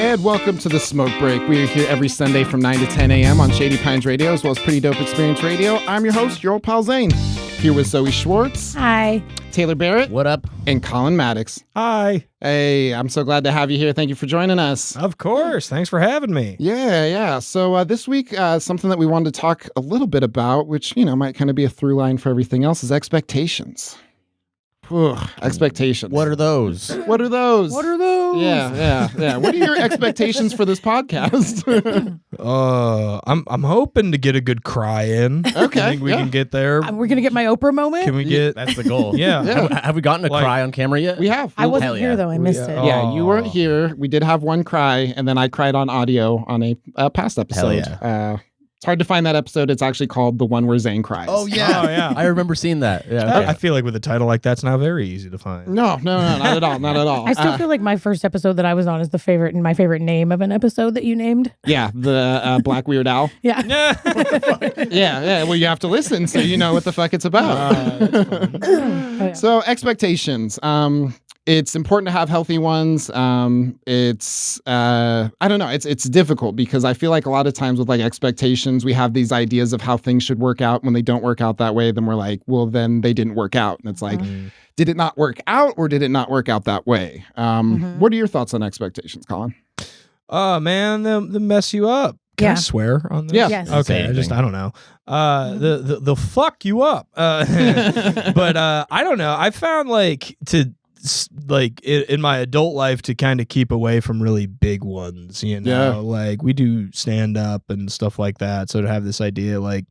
And welcome to the Smoke Break. We are here every Sunday from 9 to 10 a.m. on Shady Pines Radio, as well as Pretty Dope Experience Radio. I'm your host, your old pal Zane. Here with Zoe Schwartz. Hi. Taylor Barrett. What up? And Colin Mattox. Hi. Hey, I'm so glad to have you here. Thank you for joining us. Of course. Thanks for having me. Yeah. So this week, something that we wanted to talk a little bit about, which, might kind of be a through line for everything else, is expectations. Expectations. What are those? Yeah. What are your expectations for this podcast? I'm hoping to get a good cry in. Okay. I think we can get there. We're going to get my Oprah moment? Can we get... That's the goal. Yeah. Have we gotten a cry on camera yet? We have. I wasn't here, yeah. though. I missed it. Yeah, you weren't here. We did have one cry, and then I cried on audio on a past episode. Hell yeah. It's hard to find that episode. It's actually called The One Where Zane Cries. Oh, yeah. I remember seeing that. Yeah. I feel like with a title like that's now very easy to find. No, not at all. Not at all. I still feel like my first episode that I was on is my favorite name of an episode that you named. Yeah, the Black Weird Owl. Yeah. Yeah. Well, you have to listen so you know what the fuck it's about. So expectations. It's important to have healthy ones. It's I don't know. It's difficult because I feel like a lot of times with like expectations, we have these ideas of how things should work out. When they don't work out that way, then we're like, well, then they didn't work out. And it's like, did it not work out or did it not work out that way? What are your thoughts on expectations, Colin? Oh, man, they mess you up. Can I swear on this? Yeah. Yes. Okay, I don't know. They'll fuck you up. But I don't know. I found in my adult life to kind of keep away from really big ones, like we do stand up and stuff like that. So to have this idea, like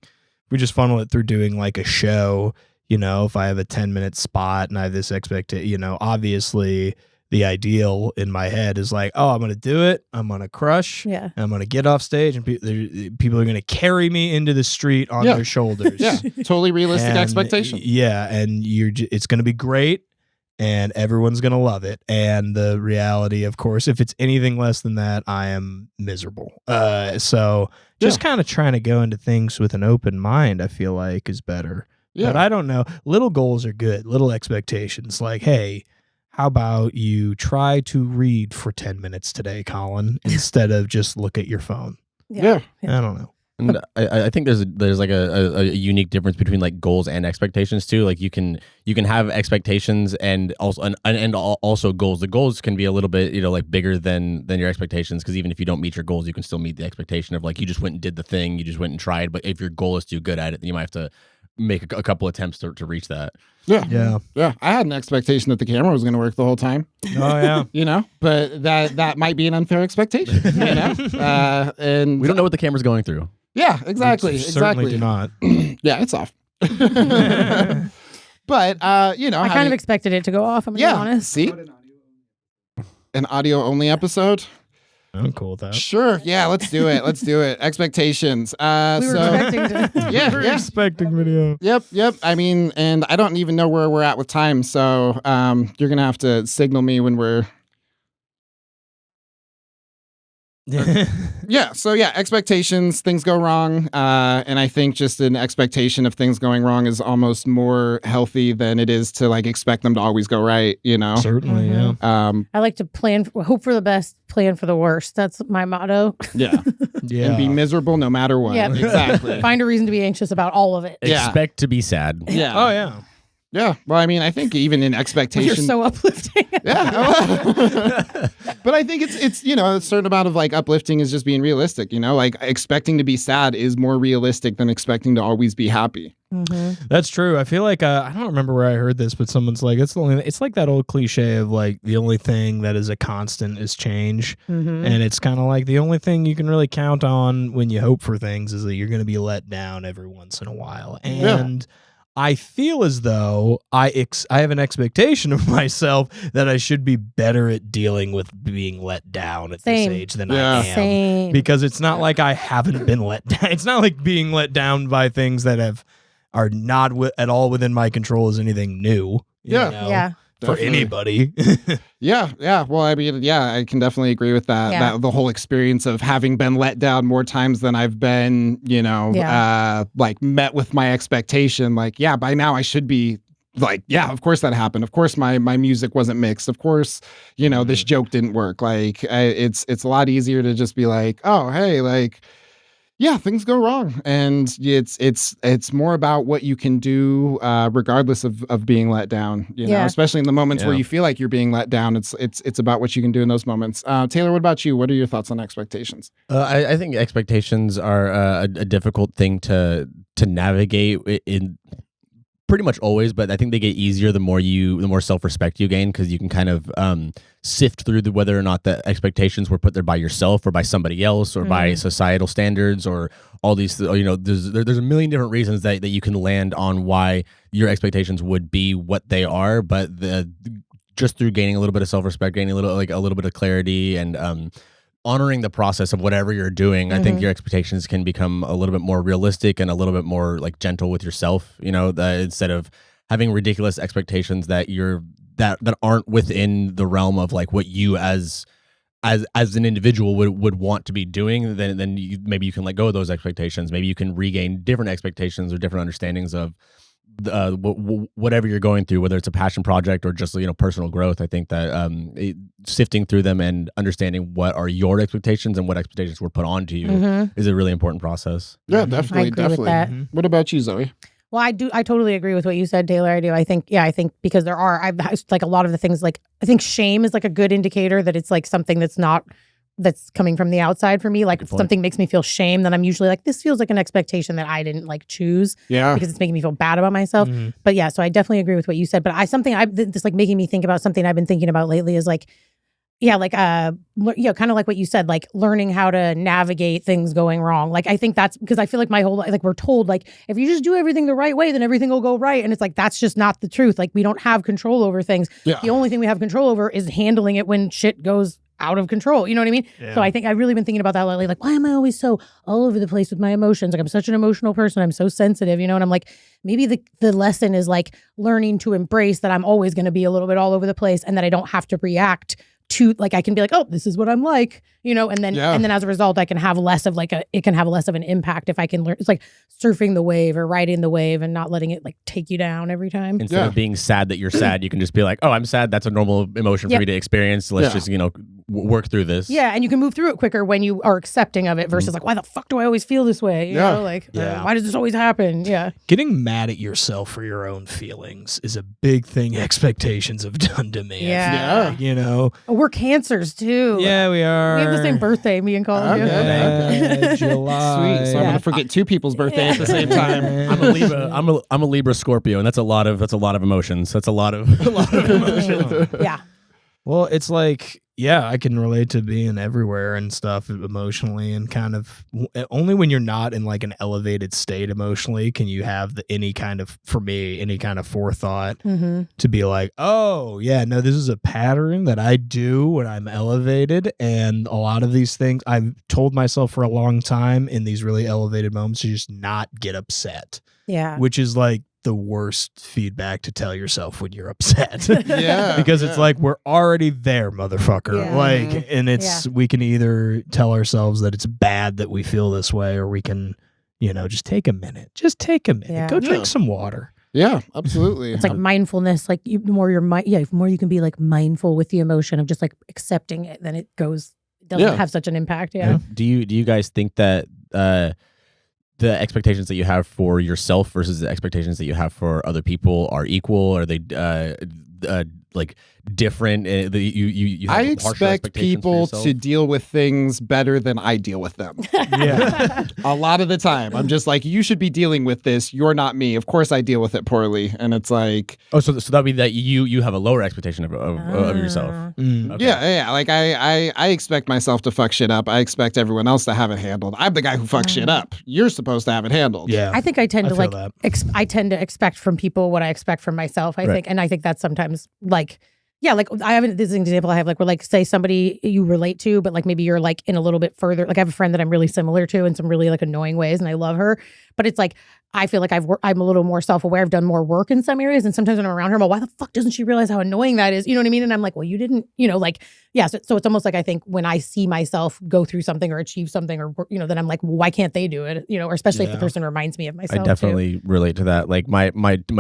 we just funnel it through doing like a show, if I have a 10-minute spot and I have this expectation, obviously the ideal in my head is like, oh, I'm going to do it. I'm going to crush. Yeah. I'm going to get off stage and people are going to carry me into the street on their shoulders. Yeah. Totally realistic expectation. Yeah. And it's going to be great. And everyone's going to love it. And the reality, of course, if it's anything less than that, I am miserable. So just kind of trying to go into things with an open mind, I feel like, is better. Yeah. But I don't know. Little goals are good. Little expectations. Like, hey, how about you try to read for 10 minutes today, Colin, instead of just look at your phone? Yeah. I don't know. And I think there's like a unique difference between like goals and expectations too. Like you can have expectations and also goals. The goals can be a little bit like bigger than your expectations, because even if you don't meet your goals, you can still meet the expectation of like you just went and did the thing, you just went and tried. But if your goal is to do good at it, then you might have to make a couple attempts to reach that. Yeah. I had an expectation that the camera was going to work the whole time. Oh yeah. But that might be an unfair expectation. And we don't know what the camera's going through. Yeah, exactly. Certainly do not. Yeah, it's off. But I kind of expected it to go off. I'm going to be honest. See, an audio only episode. I'm cool with that. Sure. Yeah, let's do it. Expectations. We were expecting to. Yeah. Expecting video. Yep. I mean, and I don't even know where we're at with time, so you're gonna have to signal me when we're. Expectations, things go wrong, and I think just an expectation of things going wrong is almost more healthy than it is to like expect them to always go right, Certainly, yeah. I like to hope for the best, plan for the worst. That's my motto. Yeah. And be miserable no matter what. Yeah. Exactly. Find a reason to be anxious about all of it. Yeah. Expect to be sad. Yeah. Oh yeah. Yeah. Well, I mean, I think even in expectation. You're so uplifting. Yeah. But I think it's a certain amount of like uplifting is just being realistic, like expecting to be sad is more realistic than expecting to always be happy. Mm-hmm. That's true. I feel like I don't remember where I heard this, but someone's like, it's like that old cliche of like the only thing that is a constant is change. Mm-hmm. And it's kind of like the only thing you can really count on when you hope for things is that you're going to be let down every once in a while. And I feel as though I have an expectation of myself that I should be better at dealing with being let down at this age than I am. Same. Because it's not like I haven't been let down. It's not like being let down by things that are not at all within my control is anything new. Yeah. For Definitely. anybody. Yeah. Well, I mean, I can definitely agree with that. Yeah. That the whole experience of having been let down more times than I've been, like met with my expectation. Like, by now I should be like, yeah, of course that happened. Of course my music wasn't mixed. Of course, this joke didn't work. Like, it's a lot easier to just be like, oh, hey, like, yeah, things go wrong, and it's more about what you can do, regardless of being let down. Especially in the moments where you feel like you're being let down. It's about what you can do in those moments. Taylor, what about you? What are your thoughts on expectations? I think expectations are a difficult thing to navigate in pretty much always, but I think they get easier the more self-respect you gain, because you can kind of sift through whether or not the expectations were put there by yourself or by somebody else or by societal standards or all these. There's a million different reasons that you can land on why your expectations would be what they are, but just through gaining a little bit of self-respect, gaining a little bit of clarity, and honoring the process of whatever you're doing, I think your expectations can become a little bit more realistic and a little bit more like gentle with yourself. Instead of having ridiculous expectations that aren't within the realm of like what you as an individual would want to be doing, then maybe you can let go of those expectations. Maybe you can regain different expectations or different understandings of whatever you're going through, whether it's a passion project or just personal growth. I think that sifting through them and understanding what are your expectations and what expectations were put onto you is a really important process. Yeah, definitely. With that. What about you, Zoe? Well, I totally agree with what you said, Taylor. I do. I think because I've like a lot of the things, like I think shame is like a good indicator that it's like something that's coming from the outside for me. Like if something makes me feel shame, then I'm usually like, this feels like an expectation that I didn't like choose. Yeah. Because it's making me feel bad about myself. But yeah, so I definitely agree with what you said. But this like making me think about something I've been thinking about lately is like, kind of like what you said, like learning how to navigate things going wrong. Like I think that's because I feel like my whole life, like we're told like if you just do everything the right way, then everything will go right. And it's like that's just not the truth. Like we don't have control over things. Yeah. The only thing we have control over is handling it when shit goes out of control. You know what I mean? Yeah. So I think I've really been thinking about that lately. Like, why am I always so all over the place with my emotions? Like I'm such an emotional person. I'm so sensitive, and I'm like, maybe the lesson is like learning to embrace that I'm always going to be a little bit all over the place and that I don't have to react to, like, I can be like, oh, this is what I'm like, and then as a result, I can have less of it can have less of an impact if I can learn. It's like surfing the wave or riding the wave and not letting it like take you down every time. Instead of being sad that you're sad, you can just be like, oh, I'm sad. That's a normal emotion for me to experience. Let's just, work through this. Yeah. And you can move through it quicker when you are accepting of it versus like, why the fuck do I always feel this way? You know, like, why does this always happen? Yeah. Getting mad at yourself for your own feelings is a big thing expectations have done to me. Yeah. We're cancers too. Yeah, we are. We have the same birthday, me and Colin. July. Sweet. So I'm gonna forget two people's birthday at the same time. I'm a Libra. I'm a Libra Scorpio, and that's a lot of emotions. That's a lot of emotions. Yeah. Well, it's like, I can relate to being everywhere and stuff emotionally, and kind of only when you're not in like an elevated state emotionally can you have any kind of forethought to be like, oh yeah, no, this is a pattern that I do when I'm elevated. And a lot of these things I've told myself for a long time in these really elevated moments to just not get upset. Yeah. Which is like the worst feedback to tell yourself when you're upset. Because it's like, we're already there, motherfucker. Yeah. Like, and it's, we can either tell ourselves that it's bad that we feel this way, or we can, just take a minute. Yeah. Go drink some water. Yeah, absolutely. It's like mindfulness. Like the more you can be like mindful with the emotion of just like accepting it, then it doesn't have such an impact. Yeah. Do you guys think that, the expectations that you have for yourself versus the expectations that you have for other people are equal? Are they like different? You I expect people to deal with things better than I deal with them. A lot of the time, I'm just like, you should be dealing with this. You're not me. Of course, I deal with it poorly, and it's like, oh, so that'd be that you have a lower expectation of yourself. Okay. Yeah. Like I expect myself to fuck shit up. I expect everyone else to have it handled. I'm the guy who fucks shit up. You're supposed to have it handled. Yeah, I think I tend to I tend to expect from people what I expect from myself. I think, and I think that's sometimes like. Yeah, like I have this example I have, like where like say somebody you relate to, but like maybe you're like in a little bit further. Like I have a friend that I'm really similar to in some really like annoying ways, and I love her. but it's like, I feel like I'm a little more self-aware. I've done more work in some areas. And sometimes when I'm around her, I'm like, why the fuck doesn't she realize how annoying that is? You know what I mean? And I'm like, well, you didn't, like, yeah. So it's almost like, I think when I see myself go through something or achieve something or, then I'm like, well, why can't they do it? Or especially if the person reminds me of myself. I definitely relate to that. Like my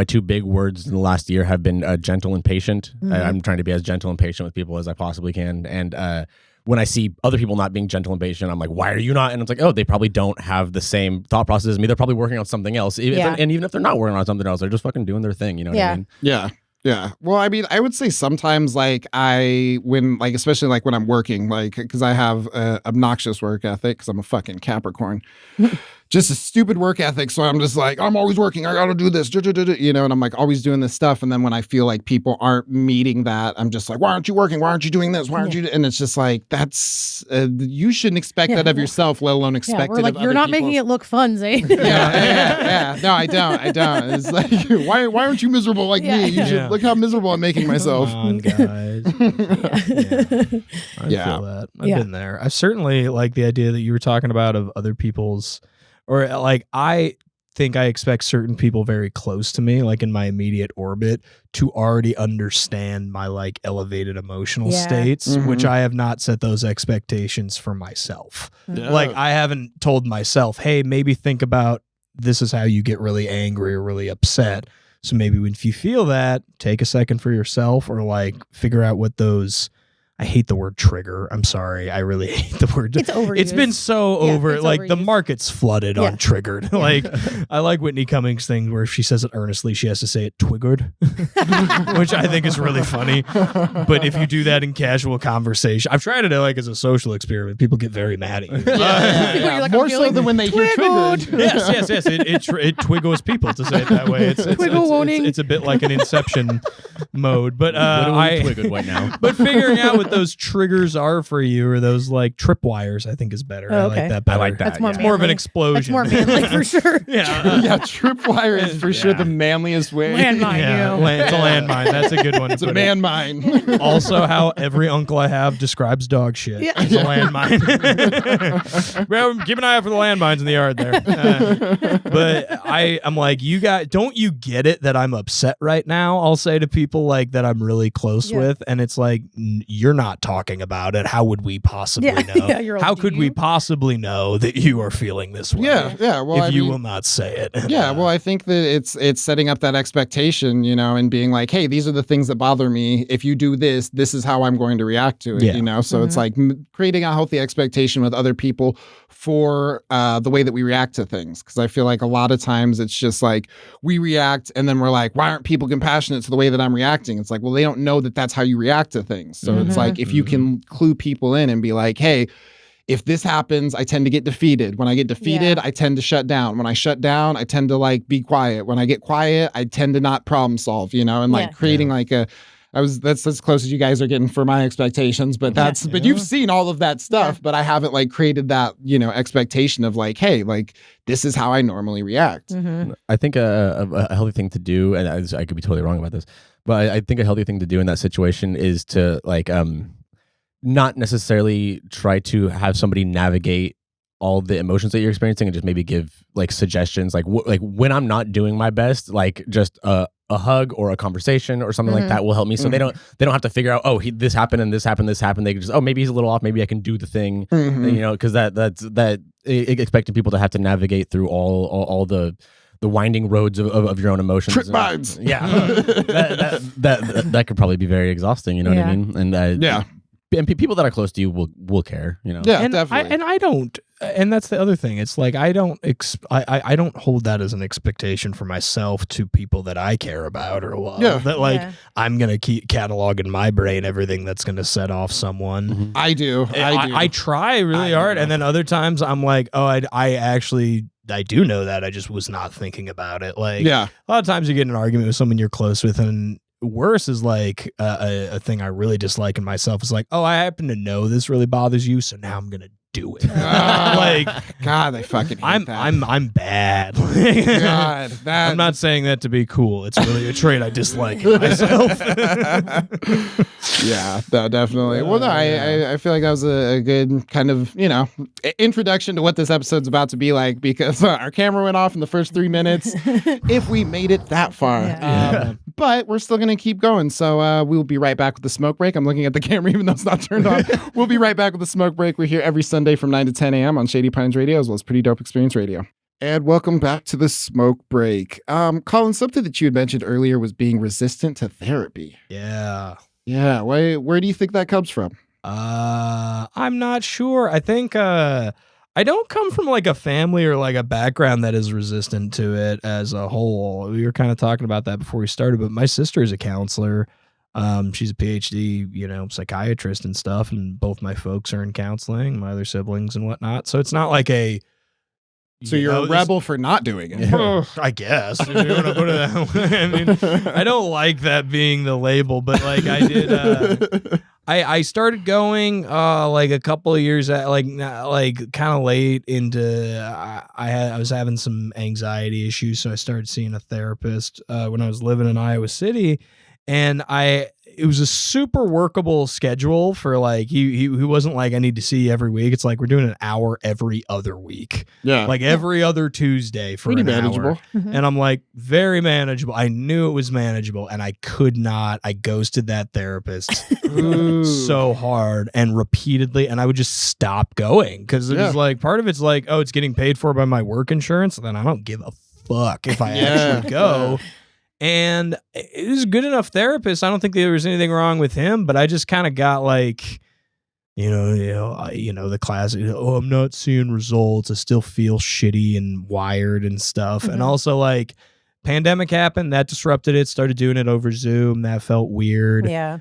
two big words in the last year have been gentle and patient. I'm trying to be as gentle and patient with people as I possibly can. And, when I see other people not being gentle and patient, I'm like, why are you not? And it's like, oh, they probably don't have the same thought process as me. They're probably working on something else. And even if they're not working on something else, they're just fucking doing their thing. You know what I mean? Yeah. Yeah. Well, I mean, I would say sometimes especially when I'm working, because I have obnoxious work ethic because I'm a fucking Capricorn. Just a stupid work ethic. So I'm just like, I'm always working. I got to do this, and I'm like always doing this stuff. And then when I feel like people aren't meeting that, I'm just like, why aren't you working? Why aren't you doing this? Why aren't you? And it's just like, that's, you shouldn't expect that of yourself, let alone expect it of other you're not making it look fun, Zane. Yeah. No, I don't. It's like, why aren't you miserable like me? You should look how miserable I'm making myself. Come on, guys. I feel that. I've been there. I certainly like the idea that you were talking about of other people's, or like, I think I expect certain people very close to me, like in my immediate orbit, to already understand my like elevated emotional states, which I have not set those expectations for myself. Like I haven't told myself, hey, maybe think about this is how you get really angry or really upset. So maybe if you feel that, take a second for yourself, or like figure out what those, I hate the word trigger. I'm sorry. I really hate the word. It's overused. It's been so over. Like overused. The market's flooded on triggered. Like I like Whitney Cummings' thing where if she says it earnestly, she has to say it twiggered, which I think is really funny. But if you do that in casual conversation, I've tried it like as a social experiment. People get very mad at you. Like, more so than when they hear triggered. Yes. It twiggles people to say it that way. It's a bit like an Inception mode. But I twiggered right now. But figuring out what those triggers are for you, or those like tripwires, I think is better. I like that better. I like that. That's more, it's more of an explosion. That's more manly for sure. Yeah, tripwire is for sure the manliest way. Landmine. It's a landmine. That's a good one. It's a man mine. Also, how every uncle I have describes dog shit. Yeah. It's a landmine. Well, keep an eye out for the landmines in the yard there. But I'm like, you guys, don't you get it that I'm upset right now? I'll say to people like that I'm really close with, and it's like, you're not talking about it. How would we possibly know? How could we possibly know that you are feeling this way? Yeah. Well, if you will not say it. Yeah. Well, I think that it's setting up that expectation, and being like, hey, these are the things that bother me. If you do this, this is how I'm going to react to it. So it's like creating a healthy expectation with other people for the way that we react to things. Because I feel like a lot of times it's just like we react and then we're like, why aren't people compassionate to the way that I'm reacting? It's like, well, they don't know that that's how you react to things. So it's like if you can clue people in and be like, hey, if this happens, I tend to get defeated. When I get defeated, I tend to shut down. When I shut down, I tend to like be quiet. When I get quiet, I tend to not problem solve, and like creating like that's as close as you guys are getting for my expectations, but but you've seen all of that stuff, but I haven't like created that, expectation of like, hey, like this is how I normally react. I think a healthy thing to do, and I could be totally wrong about this, but I think a healthy thing to do in that situation is to like, not necessarily try to have somebody navigate all the emotions that you're experiencing and just maybe give like suggestions, like when I'm not doing my best, like just a hug or a conversation or something like that will help me. So they don't have to figure out, oh, this happened and this happened. They can just, oh, maybe he's a little off. Maybe I can do the thing, because that's expecting people to have to navigate through all the winding roads of your own emotions. Trick minds. Yeah. that could probably be very exhausting. You know what I mean? And and people that are close to you will care, Yeah, and definitely. I don't, and that's the other thing. It's like I don't hold that as an expectation for myself to people that I care about or love. That like I'm gonna keep catalog in my brain everything that's gonna set off someone. I do. I try really hard, and then other times I'm like, oh, I do know that. I just was not thinking about it. Like a lot of times you get in an argument with someone you're close with, and worse is like a thing I really dislike in myself is like, oh, I happen to know this really bothers you, so now I'm gonna do it. Like, God, I fucking hate that. I'm bad. God, that... I'm not saying that to be cool. It's really a trait I dislike in myself. Yeah, no, definitely. Well, no, I feel like that was a good kind of, introduction to what this episode's about to be like, because our camera went off in the first 3 minutes, if we made it that far. Yeah. But we're still going to keep going. So we'll be right back with the smoke break. I'm looking at the camera even though it's not turned on. We'll be right back with the smoke break. We're here every Sunday from 9 to 10 a.m. on Shady Pines Radio, as well as Pretty Dope Experience Radio. And welcome back to the smoke break. Colin, something that you had mentioned earlier was being resistant to therapy. Yeah. Yeah. Where do you think that comes from? I'm not sure. I think I don't come from like a family or like a background that is resistant to it as a whole. We were kind of talking about that before we started, but my sister is a counselor. She's a PhD, psychiatrist and stuff, and both my folks are in counseling, my other siblings and whatnot. So it's not like a... So you're a rebel for not doing it. I guess. If you want to put it that way. I mean, I don't like that being the label, but like I did... I started going like a couple of years like kind of late into I was having some anxiety issues, so I started seeing a therapist when I was living in Iowa City, and it was a super workable schedule for like he wasn't like I need to see you every week. It's like we're doing an hour every other week. Yeah. Like every other Tuesday for pretty an manageable. Hour. Mm-hmm. And I'm like, very manageable. I knew it was manageable, and I ghosted that therapist so hard and repeatedly, and I would just stop going because it was like part of it's like, oh, it's getting paid for by my work insurance, then I don't give a fuck if I actually go. And it was a good enough therapist. I don't think there was anything wrong with him, but I just kind of got like, the classic, I'm not seeing results. I still feel shitty and wired and stuff. Mm-hmm. And also like pandemic happened, that disrupted it, started doing it over Zoom. That felt weird. Yeah.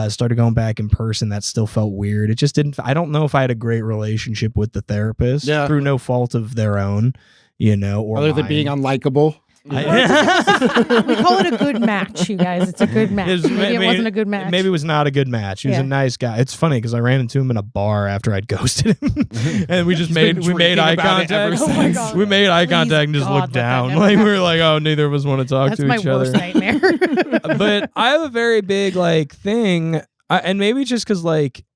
Started going back in person. That still felt weird. It just I don't know if I had a great relationship with the therapist through no fault of their own, or other than being unlikable. We call it a good match, you guys. It's a good match. Maybe it wasn't a good match. Maybe it was not a good match. He was a nice guy. It's funny because I ran into him in a bar after I'd ghosted him, and we just made eye contact. Oh my God. We made eye contact and just looked down. Like we were like, oh, neither of us want to talk to each other. That's my worst nightmare. But I have a very big like thing, and maybe just because like.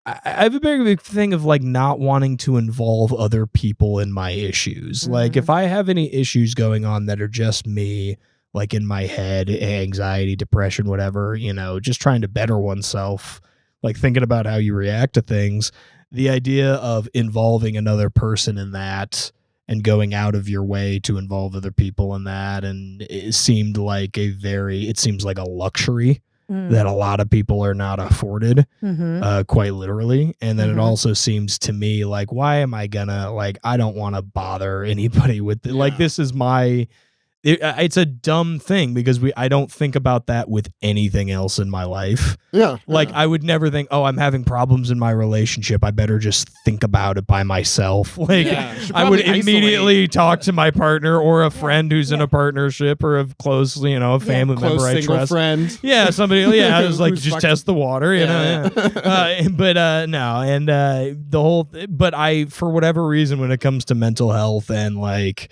I have a very big thing of like not wanting to involve other people in my issues. Mm-hmm. Like if I have any issues going on that are just me, like in my head, anxiety, depression, whatever, just trying to better oneself, like thinking about how you react to things, the idea of involving another person in that and going out of your way to involve other people in that. And it seems like a luxury. That a lot of people are not afforded, quite literally. And then it also seems to me like, why am I gonna, like, I don't want to bother anybody with it. Yeah. Like, this is it's a dumb thing because I don't think about that with anything else in my life. Yeah. Like, I would never think, oh, I'm having problems in my relationship. I better just think about it by myself. Like, I would immediately talk to my partner or a friend who's in a partnership or a close, a family member I trust. Friend. Yeah, somebody, I was like, just test the water, know. But no, and the whole, but for whatever reason, when it comes to mental health and like,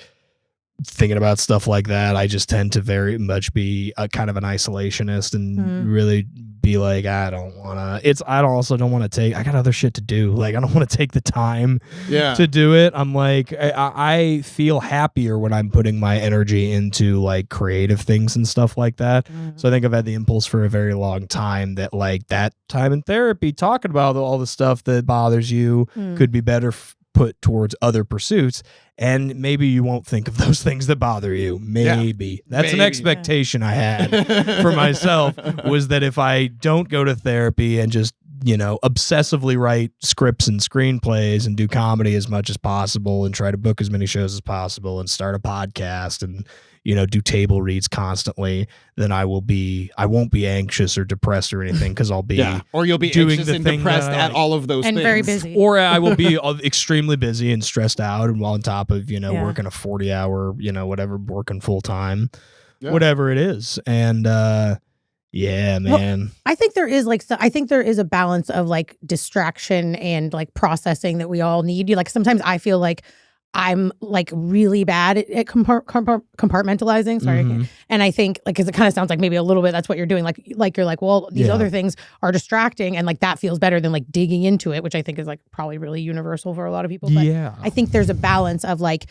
thinking about stuff like that, I just tend to very much be a kind of an isolationist and really be like, I don't want to, I also don't want to I got other shit to do. Like, I don't want to take the time to do it. I'm like, I feel happier when I'm putting my energy into like creative things and stuff like that. So I think I've had the impulse for a very long time that like that time in therapy, talking about all the stuff that bothers you could be better put towards other pursuits, and maybe you won't think of those things that bother you. Maybe that's an expectation I had for myself, was that if I don't go to therapy and just obsessively write scripts and screenplays and do comedy as much as possible and try to book as many shows as possible and start a podcast and do table reads constantly, then I won't be anxious or depressed or anything, because I'll be or you'll be doing anxious and depressed at all of those and things, very busy, or I will be extremely busy and stressed out, and while on top of working a 40-hour whatever, working full time, whatever it is, and Yeah, man. I think there is I think there is a balance of like distraction and like processing that we all need. Like sometimes I feel like I'm like really bad at compartmentalizing. Sorry. And I think like, cause it kind of sounds like maybe a little bit, that's what you're doing. Like you're like, well, these other things are distracting and like that feels better than like digging into it, which I think is like probably really universal for a lot of people. But I think there's a balance of like,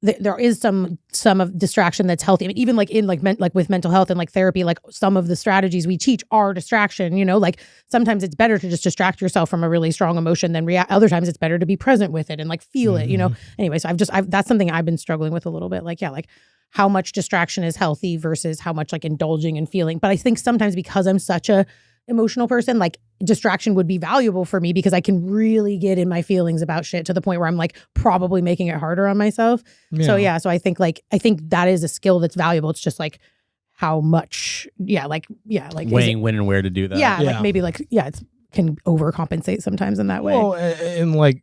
there is some of distraction that's healthy. I mean, even like in like with mental health and like therapy, like some of the strategies we teach are distraction. You know, like sometimes it's better to just distract yourself from a really strong emotion than react. Other times it's better to be present with it and like feel it. You know. Anyway, so that's something I've been struggling with a little bit. Like like how much distraction is healthy versus how much like indulging and feeling. But I think sometimes because I'm such a emotional person, like distraction would be valuable for me because I can really get in my feelings about shit to the point where I'm like probably making it harder on myself. So I think that is a skill that's valuable. It's just like how much like weighing when and where to do that. Like maybe like it can overcompensate sometimes in that way. Well, and like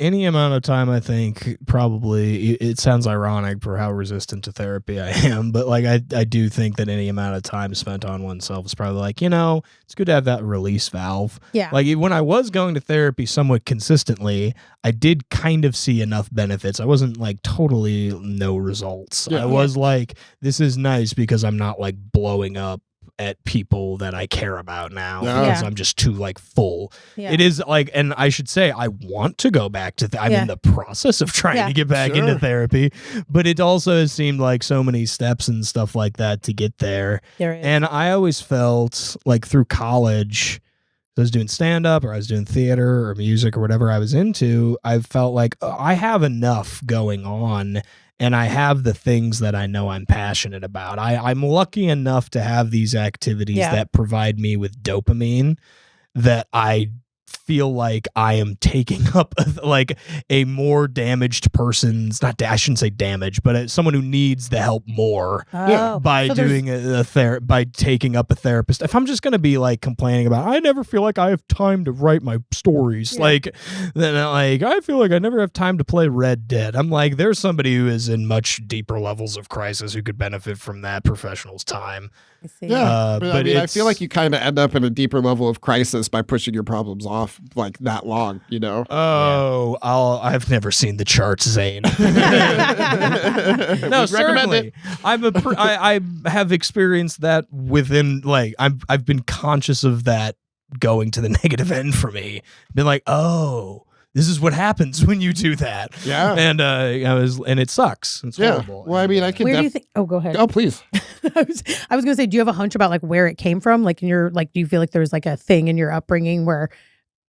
any amount of time, I think probably it sounds ironic for how resistant to therapy I am, but like I do think that any amount of time spent on oneself is probably like, it's good to have that release valve. Yeah. Like when I was going to therapy somewhat consistently, I did kind of see enough benefits. I wasn't like totally no results. I was like, this is nice because I'm not like blowing up at people that I care about now because I'm just too like full. It is like, and I should say I want to go back to I'm in the process of trying to get back into therapy, but it also has seemed like so many steps and stuff like that to get there. And I always felt like through college, I was doing stand-up or I was doing theater or music or whatever I was into, I felt like I have enough going on and I have the things that I know I'm passionate about. I'm lucky enough to have these activities that provide me with dopamine that I feel like I am taking up like a more damaged person's, I shouldn't say damage, but someone who needs the help more by doing by taking up a therapist. If I'm just going to be like complaining about, I never feel like I have time to write my stories. Like, then like, I feel like I never have time to play Red Dead. I'm like, there's somebody who is in much deeper levels of crisis who could benefit from that professional's time. I see. But I mean, I feel like you kind of end up in a deeper level of crisis by pushing your problems off like that long, Oh, I've never seen the charts, Zane. No, certainly. I have experienced that within like I've been conscious of that going to the negative end for me. Been like, oh, this is what happens when you do that. Yeah. And and it sucks. It's horrible. Well, I mean, I can. Where do you think? Oh, go ahead. Oh, please. I was gonna say, do you have a hunch about like where it came from? Like, in your like, do you feel like there's like a thing in your upbringing where,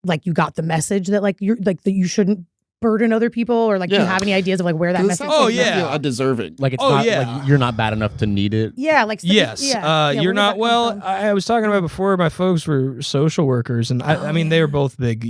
like, you got the message that like you're like that you shouldn't burden other people, or like do you have any ideas of like where that message? Oh yeah, feel undeserving. Like it's not like you're not bad enough to need it. Yeah, like yes, you're not. Well, I was talking about before. My folks were social workers, and I mean they were both big,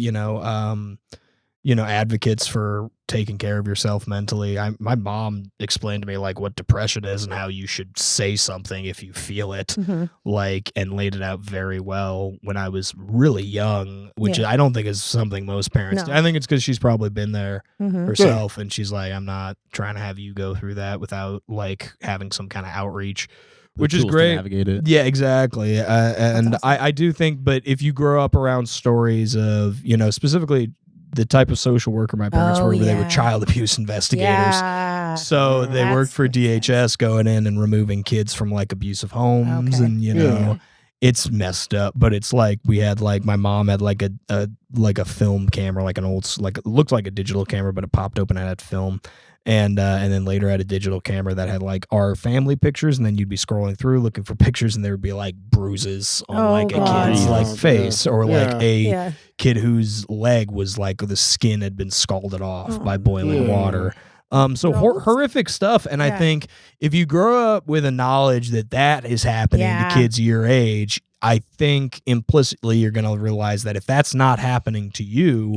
advocates for taking care of yourself mentally. My mom explained to me like what depression is and how you should say something if you feel it, like, and laid it out very well when I was really young, which I don't think is something most parents do. I think it's because she's probably been there herself, and she's like, I'm not trying to have you go through that without like having some kind of outreach. Which is great. Navigate it. Yeah, exactly. And awesome. I do think, but if you grow up around stories of, specifically the type of social worker my parents were, where they were child abuse investigators. Yeah. So they worked for DHS, going in and removing kids from like abusive homes, and it's messed up. But it's like we had like my mom had like a film camera, like an old, like it looked like a digital camera, but it popped open and had film. And then later had a digital camera that had like our family pictures, and then you'd be scrolling through looking for pictures, and there would be like bruises on a kid's like face, or like a kid whose leg was like the skin had been scalded off by boiling water. So horrific stuff. And I think if you grow up with a knowledge that is happening to kids your age, I think implicitly you're going to realize that if that's not happening to you,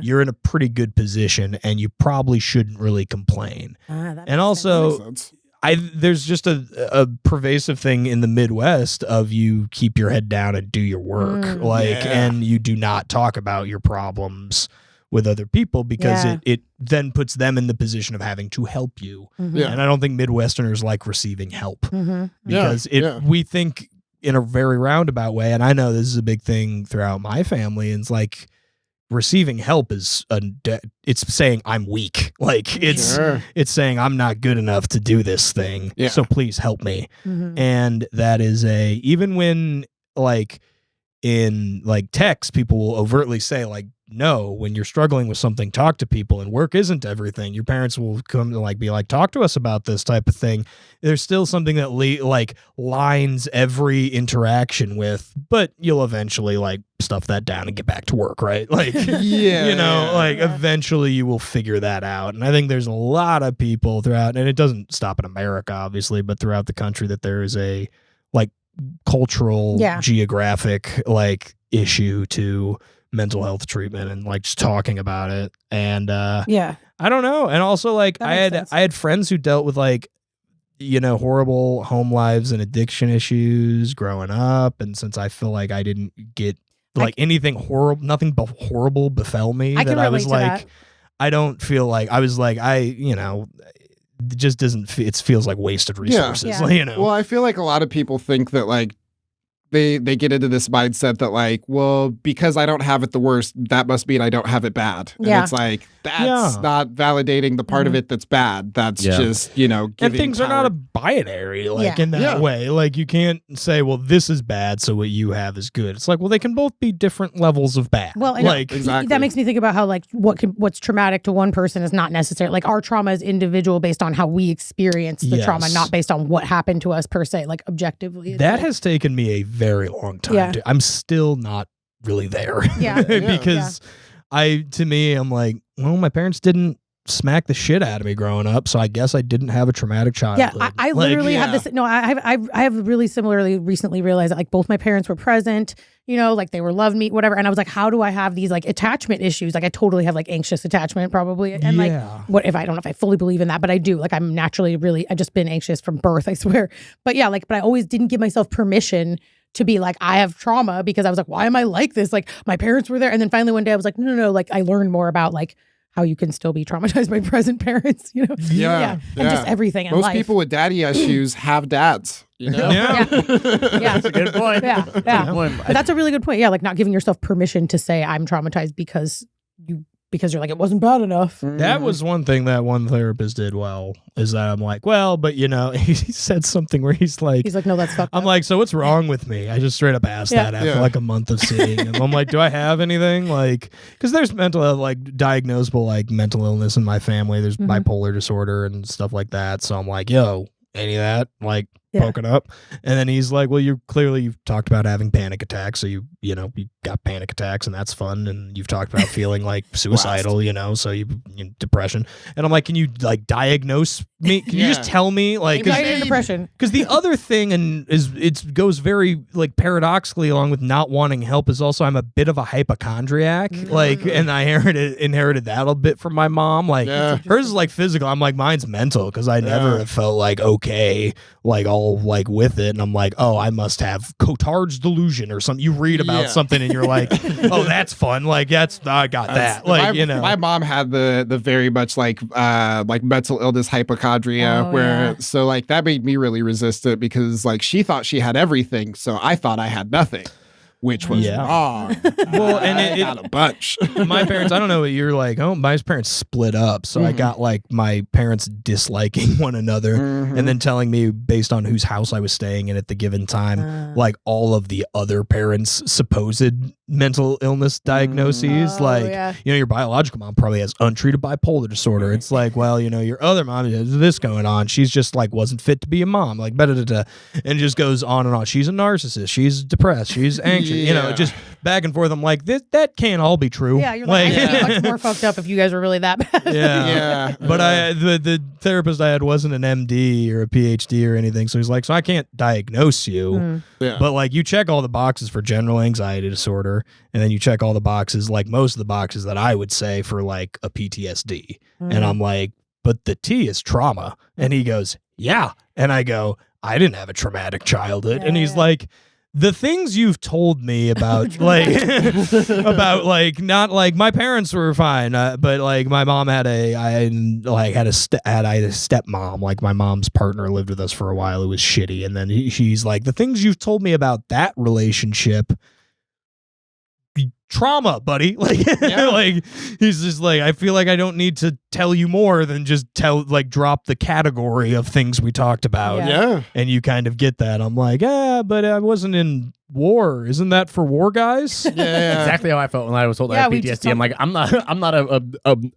you're in a pretty good position, and you probably shouldn't really complain. And also, there's just a pervasive thing in the Midwest of you keep your head down and do your work, and you do not talk about your problems with other people, because it then puts them in the position of having to help you. And I don't think Midwesterners like receiving help, because we think in a very roundabout way, and I know this is a big thing throughout my family, and it's like receiving help is it's saying I'm weak. Like it's saying I'm not good enough to do this thing. Yeah. So please help me. Mm-hmm. And that is even when like in like text, people will overtly say like, no, when you're struggling with something, talk to people, and work isn't everything. Your parents will come to like be like, talk to us about this type of thing. There's still something that like lines every interaction with, but you'll eventually like stuff that down and get back to work, right? Like, eventually you will figure that out. And I think there's a lot of people throughout, and it doesn't stop in America, obviously, but throughout the country that there is a like cultural, geographic like issue to mental health treatment and like just talking about it. And I don't know. And also like I had friends who dealt with like, you know, horrible home lives and addiction issues growing up. And since I feel like I didn't get like anything horrible, nothing but horrible befell me, that I was like, I don't feel like I was like, you know, it just doesn't, it feels like wasted resources. Yeah. You know? Well, I feel like a lot of people think that like, they get into this mindset that like, well, because I don't have it the worst, that must mean I don't have it bad. And it's like, that's not validating the part of it that's bad. That's just, you know, and things power. Are not a binary like in that way. Like you can't say, well, this is bad, so what you have is good. It's like, well, they can both be different levels of bad. Well, like exactly. That makes me think about how like what's traumatic to one person is not necessarily like our trauma is individual based on how we experience the trauma, not based on what happened to us per se, like objectively. That has taken me a very long time. I'm still not really there. Because I'm like, well, my parents didn't smack the shit out of me growing up, so I guess I didn't have a traumatic childhood. Yeah, I literally have this. No, I have really similarly recently realized that like both my parents were present. You know, like they were loved me, whatever. And I was like, how do I have these like attachment issues? Like I totally have like anxious attachment probably. And like, what if I don't know if I fully believe in that, but I do. Like I'm naturally I've just been anxious from birth, I swear. But yeah, like, but I always didn't give myself permission to be like, I have trauma, because I was like, why am I like this? Like my parents were there. And then finally one day I was like, no. Like I learned more about like how you can still be traumatized by present parents, you know? And just everything in life. Most people with daddy issues have dads, you know? That's a good point. But that's a really good point. Yeah, like not giving yourself permission to say I'm traumatized because you're like, it wasn't bad enough. That was one thing that one therapist did well, is that I'm like, well, but you know, he said something where he's like, no, that's fucked I'm up. like, so what's wrong with me? I just straight up asked that after like a month of seeing him. I'm like, do I have anything? Like, because there's like diagnosable like mental illness in my family. There's bipolar disorder and stuff like that. So I'm like, yo, any of that? Like, poking up. And then he's like, well, you've talked about having panic attacks, so you got panic attacks, and that's fun. And you've talked about feeling like suicidal, you know, so you depression. And I'm like, can you like diagnose me? Can you just tell me like depression? Because the other thing, and it goes very like paradoxically along with not wanting help, is also I'm a bit of a hypochondriac. Like, and I inherited that a bit from my mom. Like hers is like physical. I'm like, mine's mental, because I never have felt like okay, like all like with it, and I'm like, oh, I must have Cotard's delusion or something. You read about something and you're like, oh, that's fun. Like I got that. Like, you know, my mom had the very much like mental illness hypochondria, so like that made me really resist it, because like she thought she had everything, so I thought I had nothing. Which was wrong. Well, and it got a bunch. My parents, I don't know what you're like. Oh, my parents split up, so I got like my parents disliking one another, and then telling me based on whose house I was staying in at the given time, like all of the other parents' supposed mental illness diagnoses. You know, your biological mom probably has untreated bipolar disorder. It's like, well, you know, your other mom has this going on. She's just like wasn't fit to be a mom. Like, and it just goes on and on. She's a narcissist. She's depressed. She's anxious. You know, just back and forth. I'm like, that can't all be true. Yeah, you're like much more fucked up if you guys were really that bad. But the therapist I had wasn't an MD or a PhD or anything, so he's like, so I can't diagnose you, but like you check all the boxes for general anxiety disorder, and then you check all the boxes, like most of the boxes that I would say for like a PTSD, and I'm like, but the T is trauma, and he goes, yeah, and I go, I didn't have a traumatic childhood, and he's like, the things you've told me about not like my parents were fine, but like my mom had a stepmom. Like my mom's partner lived with us for a while. It was shitty, and then she's like, the things you've told me about that relationship. Trauma, buddy. Like, like he's just like, I feel like I don't need to tell you more than just drop the category of things we talked about. Yeah. And you kind of get that. I'm like, but I wasn't in war. Isn't that for war guys? Yeah. Exactly how I felt when I was told I had PTSD. I'm like, I'm not a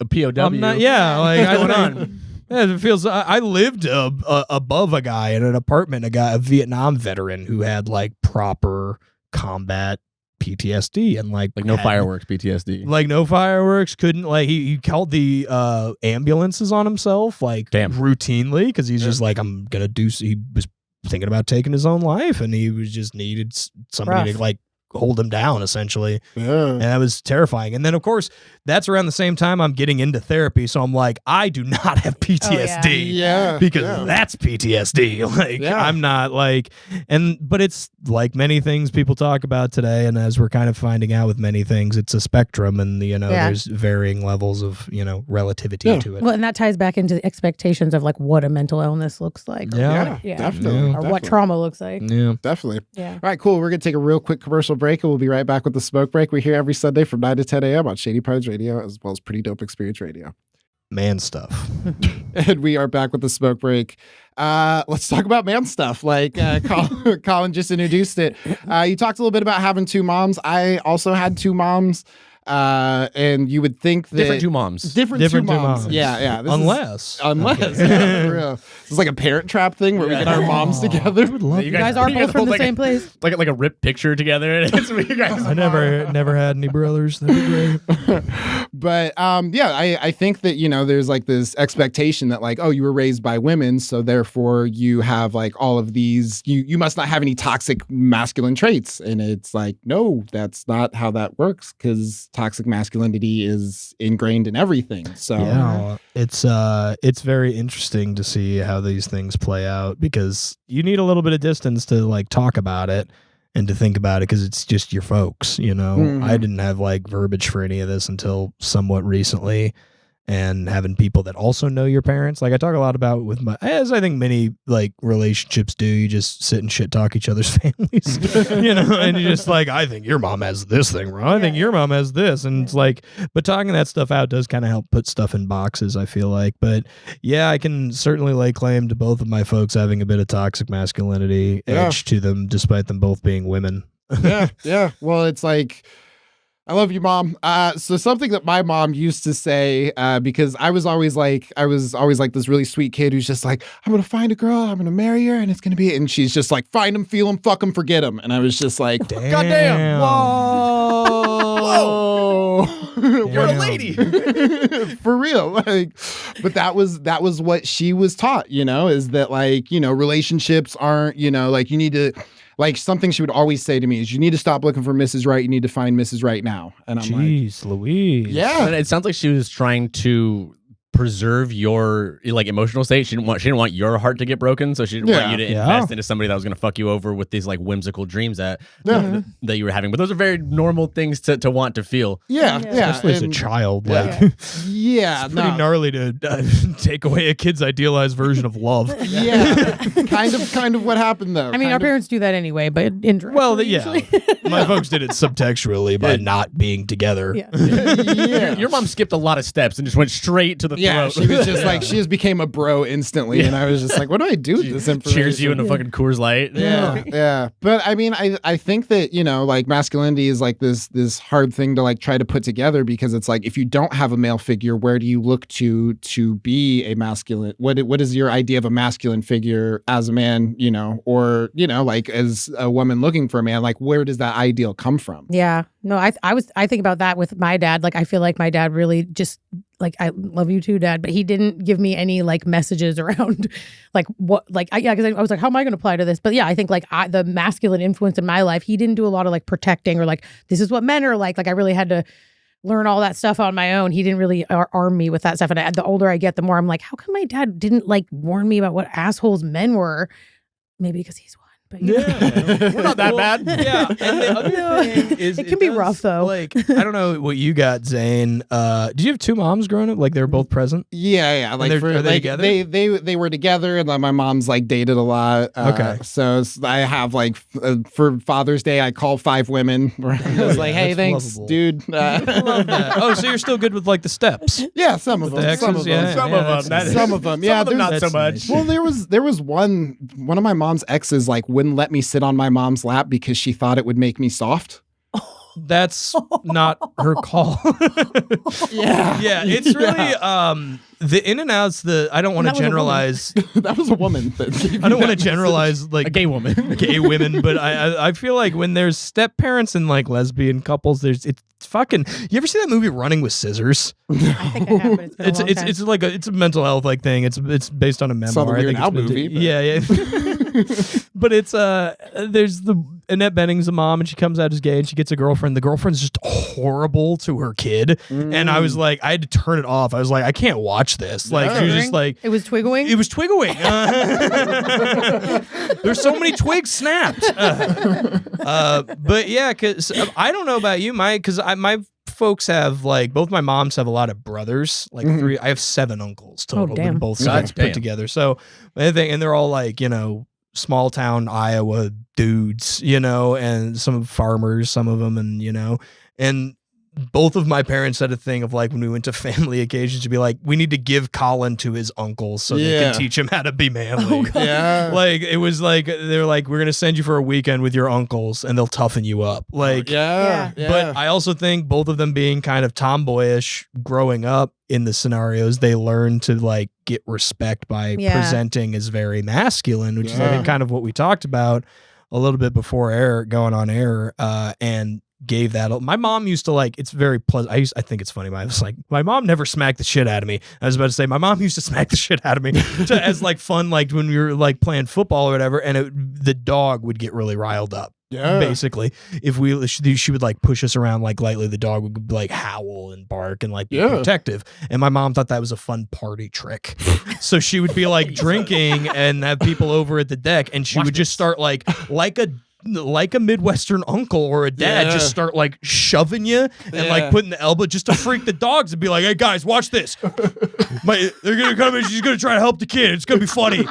POW. I'm not. Yeah. Like, what's going on? Yeah, it feels. I lived above a guy in an apartment, a Vietnam veteran who had like proper combat PTSD and like no fireworks PTSD. Like no fireworks, couldn't like he called the ambulances on himself like routinely because he's just like, I'm gonna do. He was thinking about taking his own life and he was just needed somebody to like hold him down essentially. And that was terrifying. And then of course that's around the same time I'm getting into therapy, so I'm like, I do not have PTSD because that's PTSD. Like I'm not like, but it's like many things people talk about today, and as we're kind of finding out with many things, it's a spectrum, and there's varying levels of relativity to it. Well, and that ties back into the expectations of like what a mental illness looks like. Definitely. Or what trauma looks like. Definitely. Yeah. All right, cool. We're gonna take a real quick commercial break, and we'll be right back with the smoke break. We're here every Sunday from 9 to 10 a.m. on Shady Pines Radio, as well as Pretty Dope Experience Radio. Man stuff. And we are back with the smoke break. Let's talk about man stuff. Like Colin just introduced it. You talked a little bit about having two moms. I also had two moms. And you would think that different two moms. Different two moms. Yeah. Unless. Yeah, for real. It's like a Parent Trap thing where we get our moms together. You guys are both from the same place. Like a ripped picture together. You guys I never had any brothers. That'd be great. But I think that there's like this expectation that like, oh, you were raised by women, so therefore you have like all of these. You must not have any toxic masculine traits, and it's like, no, that's not how that works, because toxic masculinity is ingrained in everything. So it's very interesting to see how these things play out, because you need a little bit of distance to like talk about it and to think about it, because it's just your folks, I didn't have like verbiage for any of this until somewhat recently, and having people that also know your parents. Like I talk a lot about with as I think many like relationships do, you just sit and shit talk each other's families, and you're just like, I think your mom has this thing wrong. I think your mom has this. And it's like, but talking that stuff out does kind of help put stuff in boxes, I feel like. But yeah, I can certainly lay claim to both of my folks having a bit of toxic masculinity edge to them, despite them both being women. Yeah. Well, it's like, I love you, Mom. So something that my mom used to say, because I was always like this really sweet kid who's just like, I'm going to find a girl, I'm going to marry her, and it's going to be, and she's just like, find him, feel him, fuck him, forget him. And I was just like, goddamn. Whoa. You're a lady. For real. Like, but that was what she was taught, is that like, relationships aren't, like you need to, like something she would always say to me is, you need to stop looking for Mrs. Right. You need to find Mrs. Right now. And I'm Jeez, Louise. Yeah. It sounds like she was trying to preserve your like emotional state. She didn't want your heart to get broken, so she didn't want you to invest into somebody that was going to fuck you over with these like whimsical dreams that you were having. But those are very normal things to want to feel. Yeah. Especially as a child. Like, it's pretty gnarly to take away a kid's idealized version of love. Kind of what happened though. I mean, our parents do that anyway, but indirectly. Well, my folks did it subtextually by not being together. Your mom skipped a lot of steps and just went straight to the throat. She was just like, she just became a bro instantly, and I was just like, what do I do with this information? Cheers you in a fucking Coors Light. Yeah. But I mean, I think that like masculinity is like this hard thing to like try to put together, because it's like, if you don't have a male figure, where do you look to be a masculine? What is your idea of a masculine figure as a man? Or like as a woman looking for a man, like where does that ideal come from? Yeah. No, I think about that with my dad. Like I feel like my dad really just like, I love you too, Dad, but he didn't give me any like messages around like what, like, because I was like, how am I going to apply to this? But yeah, I think like the masculine influence in my life, he didn't do a lot of like protecting or like, this is what men are like. Like I really had to learn all that stuff on my own. He didn't really arm me with that stuff. And the older I get, the more I'm like, how come my dad didn't like warn me about what assholes men were? Maybe because he's one. But we're not that bad. Yeah, and the other thing is it can be rough though. Like I don't know what you got, Zane. Did you have two moms growing up? Like they were both present? Yeah. Like are they together? They were together, and then my mom's like dated a lot. Okay. So I have like for Father's Day, I call 5 women. I was like, hey, thanks, lovable. dude. I love that. Oh, so you're still good with like the steps? Yeah, some of The them. exes? Some of them. Yeah, Some yeah, of them. that's Some of them. Yeah, not there's- so much. Well, there was one of my mom's exes like wouldn't let me sit on my mom's lap because she thought it would make me soft. That's not her call. Yeah, it's really the in and outs. I don't want to generalize. That was a woman. I don't want to generalize like A gay woman. gay women, but I feel like when there's step parents and like lesbian couples, it's fucking. You ever see that movie Running with Scissors? I think I have, but it's been a long time. It's like it's a mental health like thing. It's based on a memoir. Saw the I Weird think Al it's been- movie, but- Yeah. But it's there's the Annette Bening's a mom and she comes out as gay and she gets a girlfriend. The girlfriend's just horrible to her kid, and I was like, I had to turn it off. I was like, I can't watch this. Like she was just like. It was twiggling. It was twiggling. There's so many twigs snapped. But yeah, because I don't know about you, Mike, because my folks have like both my moms have a lot of brothers, like 3. I have 7 uncles total, damn. both sides God damn. put together. So and they're all like small town Iowa dudes, and some farmers, some of them, and both of my parents had a thing of like when we went to family occasions to be like, we need to give Colin to his uncles so they Yeah. can teach him how to be manly. Oh, God. Yeah. Like it was like they're like, we're gonna send you for a weekend with your uncles and they'll toughen you up. Like Yeah. but I also think both of them being kind of tomboyish growing up in the scenarios, they learn to like get respect by Yeah. presenting as very masculine, which is I Yeah. think kind of what we talked about a little bit before going on air, and gave that. My mom used to like, it's very pleasant. I think it's funny. I was like, my mom never smacked the shit out of me. I was about to say, my mom used to smack the shit out of me as like fun, like when we were like playing football or whatever. And the dog would get really riled up. Yeah. Basically, if she would like push us around like lightly, the dog would like howl and bark and like be protective. And my mom thought that was a fun party trick. So she would be like drinking and have people over at the deck, and she would just start like a Midwestern uncle or a dad just start like shoving you and like putting the elbow just to freak the dogs and be like, hey guys, watch this. They're gonna come in, she's gonna try to help the kid. It's gonna be funny.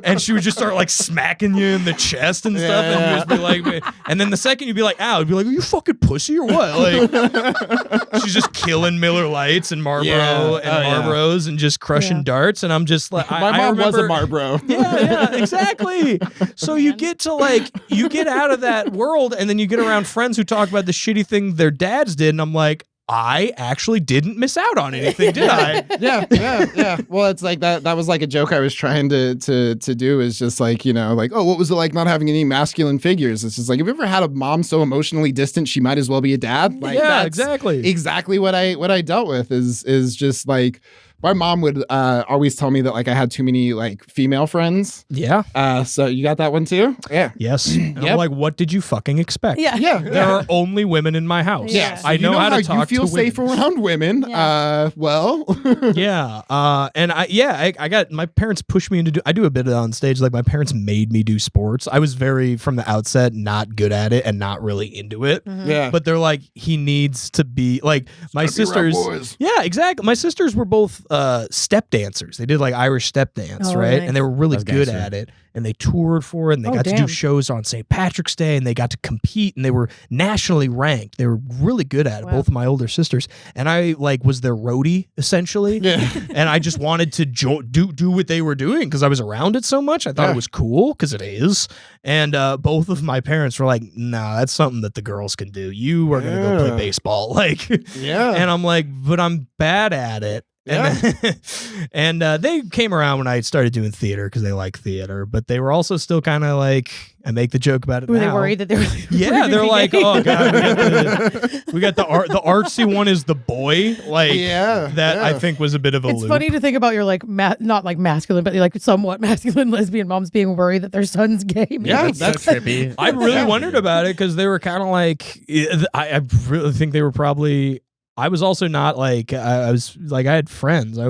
And she would just start like smacking you in the chest and stuff, and you'd just be like, and then the second you'd be like, ow, it'd be like, are you fucking pussy or what? Like she's just killing Miller Lights and Marlboro Marlboros and just crushing darts, and I'm just like, My mom was a Marlboro. yeah, exactly. So you get to like, you get out of that world, and then you get around friends who talk about the shitty thing their dads did, and I'm like, I actually didn't miss out on anything, did I? Yeah. Well, it's like that was like a joke I was trying to do, is just like, like, oh, what was it like not having any masculine figures? It's just like, have you ever had a mom so emotionally distant she might as well be a dad? Like, Yeah, that's exactly what I dealt with is just like, my mom would always tell me that like I had too many like female friends. Yeah. So you got that one too? Yeah. Yes. And I'm like, what did you fucking expect? Yeah. There are only women in my house. Yeah. I know how to talk you feel to safe women. around women. Yeah. Well. Yeah. And I got my parents pushed me into I do a bit on stage. Like my parents made me do sports. I was very from the outset not good at it and not really into it. Yeah. But they're like, he needs to be like my sisters. Yeah, exactly. My sisters were both step dancers. They did like Irish step dance, Oh, right? nice. And they were really That's good gangster. at it. And they toured for it, and they got to do damn. shows on St. Patrick's Day, and they got to compete, and they were nationally ranked. They were really good at it, Wow. both of my older sisters. And I like was their roadie essentially. Yeah. And I just wanted to do what they were doing because I was around it so much. I thought it was cool because it is. And both of my parents were like, "Nah, that's something that the girls can do. You are gonna go play baseball." Like, Yeah. And I'm like, but I'm bad at it. And they came around when I started doing theater because they like theater, but they were also still kind of like, I make the joke about it Were now. they worried that they were? Yeah, they're like, oh god, we got the artsy one is the boy, like that. I think was a bit of a. It's loop. funny to think about your like not like masculine, but like somewhat masculine lesbian moms being worried that their son's gay. Maybe. Yeah, That's so trippy. I really wondered about it because they were kind of like, I really think they were probably. I was also not like I was like I had friends. I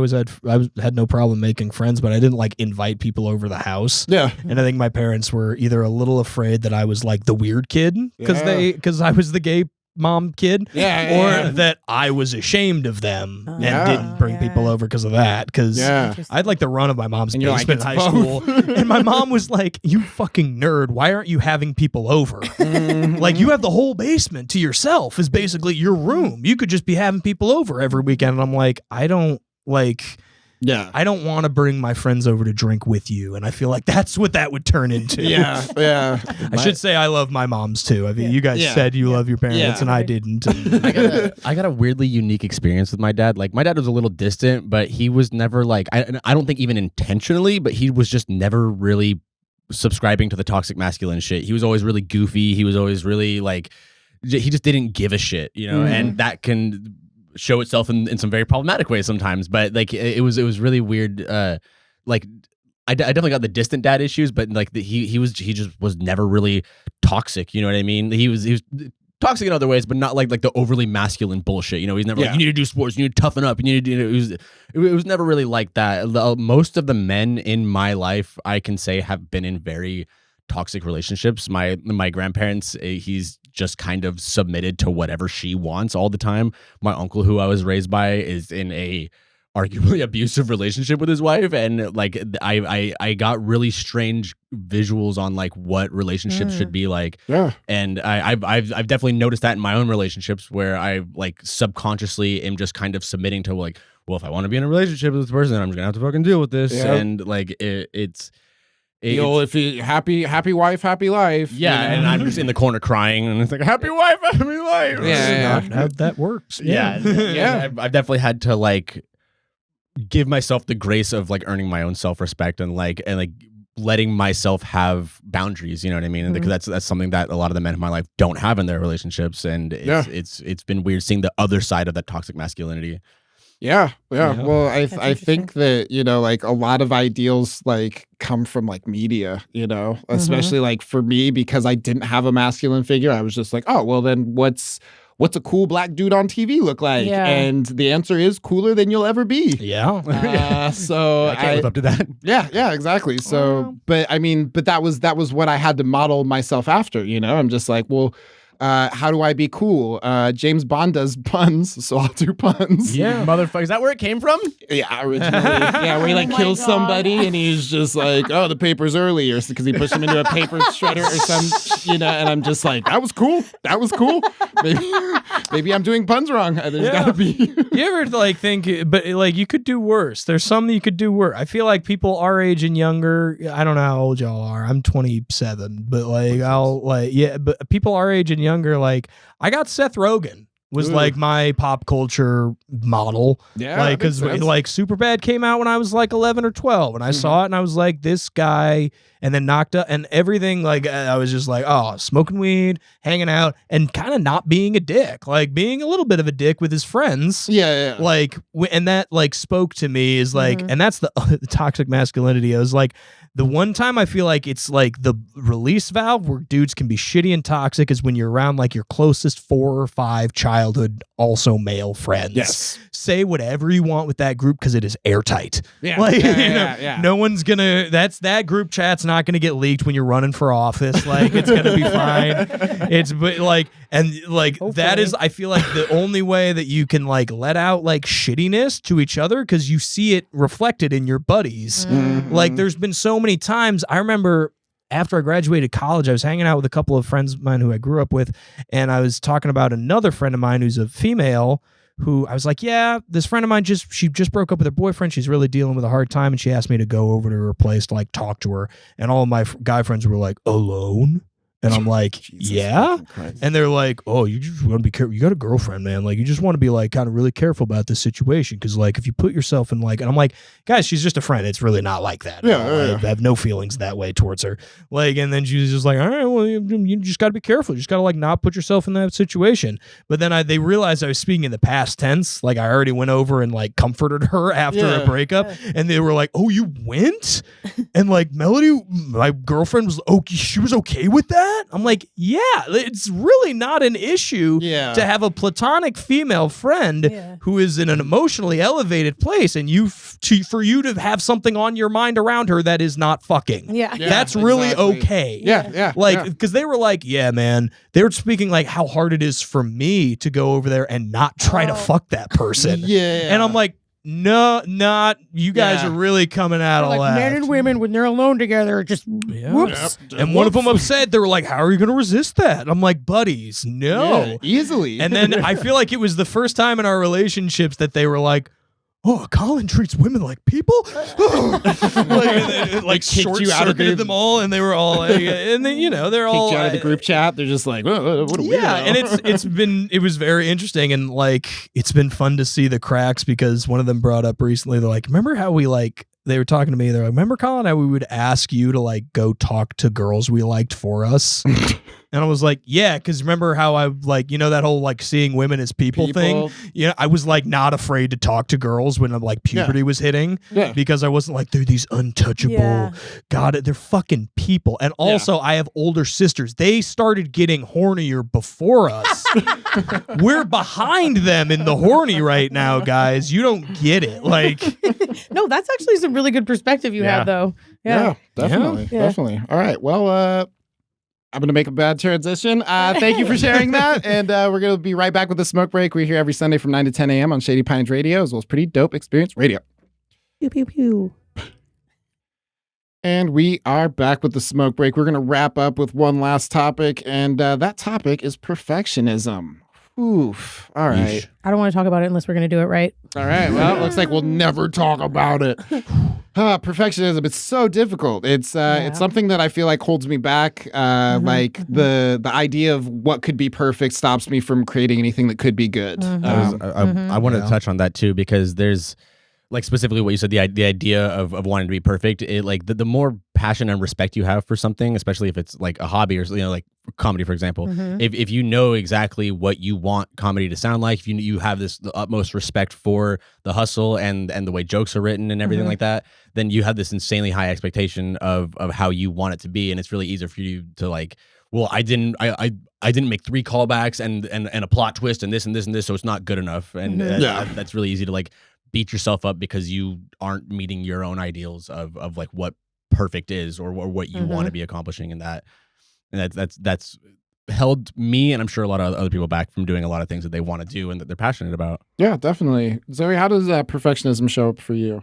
had no problem making friends, but I didn't like invite people over the house. Yeah. And I think my parents were either a little afraid that I was like the weird kid because I was the gay mom kid, or that I was ashamed of them and didn't bring people over because of that. Because I had like the run of my mom's basement in high school, and my mom was like, "You fucking nerd! Why aren't you having people over? Like you have the whole basement to yourself. Is basically your room. You could just be having people over every weekend." And I'm like, I don't like. Yeah, I don't want to bring my friends over to drink with you, and I feel like that's what that would turn into. Yeah. I should say I love my moms too. I mean, you guys said you love your parents, and I didn't. I got a weirdly unique experience with my dad. Like, my dad was a little distant, but he was never like, I don't think even intentionally, but he was just never really subscribing to the toxic masculine shit. He was always really goofy. He was always really like, he just didn't give a shit, you know, and that can show itself in some very problematic ways sometimes, but like it was really weird. Like I definitely got the distant dad issues, but like he just was never really toxic. You know what I mean? He was toxic in other ways, but not like the overly masculine bullshit. You know, he's never like, you need to do sports, you need to toughen up, you need to do. It was never really like that. Most of the men in my life, I can say, have been in very toxic relationships. My grandparents, he's just kind of submitted to whatever she wants all the time. My uncle, who I was raised by, is in a arguably abusive relationship with his wife, and like I got really strange visuals on like what relationships should be like. And I've definitely noticed that in my own relationships, where I like subconsciously am just kind of submitting to like, well, if I want to be in a relationship with this person, I'm just gonna have to fucking deal with this. And like it's if you happy wife, happy life. Yeah, you know? And I'm just in the corner crying, and it's like, happy wife, happy life. Yeah. How that works. Yeah. I've definitely had to like give myself the grace of like earning my own self-respect and like letting myself have boundaries. You know what I mean? And because that's something that a lot of the men in my life don't have in their relationships, and it's been weird seeing the other side of that toxic masculinity. Yeah. Well, I think that, you know, like a lot of ideals like come from like media, you know, especially like for me, because I didn't have a masculine figure. I was just like, oh, well, then what's a cool black dude on TV look like? And the answer is cooler than you'll ever be. So I can't live up to that. Yeah, exactly. So, but I mean, but that was what I had to model myself after, you know. I'm just like, well, how do I be cool? James Bond does puns, so I'll do puns. Yeah, motherfucker. Is that where it came from? Yeah, originally. Yeah, where he like kills somebody and he's just like, oh, the paper's early, or because he pushed him into a paper shredder or some, you know. And I'm just like, that was cool. Maybe I'm doing puns wrong. There's gotta be. You ever like think, but like you could do worse. There's some that you could do worse. I feel like people our age and younger. I don't know how old y'all are. I'm 27, but like but people our age and younger, like I got Seth Rogen was like my pop culture model. Yeah, like because like Superbad came out when I was like 11 or 12, and I saw it and I was like, this guy, and then knocked up and everything. Like I was just like, oh, smoking weed, hanging out, and kind of not being a dick, like being a little bit of a dick with his friends. Yeah. Like and that like spoke to me is like, and that's the toxic masculinity. I was like, the one time I feel like it's like the release valve where dudes can be shitty and toxic is when you're around like your closest 4 or 5 childhood, also male friends. Yes. Say whatever you want with that group because it is airtight. Yeah. Like, no one's gonna, that group chat's not gonna get leaked when you're running for office. Like, it's gonna be fine. But like, and like, hopefully. That is, I feel like the only way that you can like let out like shittiness to each other because you see it reflected in your buddies. Like, there's been so many times. I remember after I graduated college, I was hanging out with a couple of friends of mine who I grew up with, and I was talking about another friend of mine who's a female who I was like, yeah, this friend of mine she just broke up with her boyfriend. She's really dealing with a hard time, and she asked me to go over to her place to like talk to her, and all of my guy friends were like, alone? And I'm like, yeah. And they're like, oh, you just want to be careful. You got a girlfriend, man. Like, you just want to be like kind of really careful about this situation. Cause like, if you put yourself in like, and I'm like, guys, she's just a friend. It's really not like that. I have no feelings that way towards her. Like, and then she was just like, all right, well, you just got to be careful. You just got to like not put yourself in that situation. But then they realized I was speaking in the past tense. Like, I already went over and like comforted her after a breakup. And they were like, oh, you went? And like, Melody, my girlfriend was okay. She was okay with that? that? I'm like, yeah, it's really not an issue to have a platonic female friend who is in an emotionally elevated place, and for you to have something on your mind around her that is not fucking. That's really okay. Because they were like, yeah, man, they were speaking like how hard it is for me to go over there and not try to fuck that person. And I'm like, no, not you guys are really coming out of left. Men and women, when they're alone together, are just whoops. And one of them upset. They were like, how are you going to resist that? I'm like, buddies, no. Easily. And then I feel like it was the first time in our relationships that they were like, oh, Colin treats women like people? like kicked you out of them all, and they were all like, and then, they're all kicked you out of the group chat. They're just like, what a weirdo. And it was very interesting, and like it's been fun to see the cracks, because one of them brought up recently, they're like, remember how they were talking to me, they're like, remember, Colin, how we would ask you to like go talk to girls we liked for us? And I was like, yeah, because remember how I like, that whole like seeing women as people thing? I was like not afraid to talk to girls when like puberty was hitting, because I wasn't like, they're these untouchable, God, they're fucking people. And also I have older sisters. They started getting hornier before us. We're behind them in the horny right now, guys. You don't get it. Like, no, that's actually some really good perspective you had, though. Yeah, definitely. All right. Well, I'm going to make a bad transition. Thank you for sharing that. And we're going to be right back with the smoke break. We're here every Sunday from 9 to 10 a.m. on Shady Pines Radio, as well as Pretty Dope Experience Radio. Pew, pew, pew. And we are back with the smoke break. We're going to wrap up with one last topic, and that topic is perfectionism. Oof. All right. Yeesh. I don't want to talk about it unless we're going to do it right. All right. Well, it looks like we'll never talk about it. Perfectionism. It's so difficult. It's something that I feel like holds me back. Like the idea of what could be perfect stops me from creating anything that could be good. I wanted to touch on that too, because there's like specifically what you said, the idea of wanting to be perfect. It like the more passion and respect you have for something, especially if it's like a hobby or like comedy, for example, if you know exactly what you want comedy to sound like, if you have the utmost respect for the hustle and the way jokes are written and everything like that, then you have this insanely high expectation of how you want it to be, and it's really easier for you to like, well, I didn't make 3 callbacks and a plot twist and this and this and this, so it's not good enough, and that's really easy to like beat yourself up because you aren't meeting your own ideals of like what perfect is or what you want to be accomplishing in that. And that's held me, and I'm sure a lot of other people, back from doing a lot of things that they want to do and that they're passionate about. Yeah, definitely. Zoe, how does perfectionism show up for you?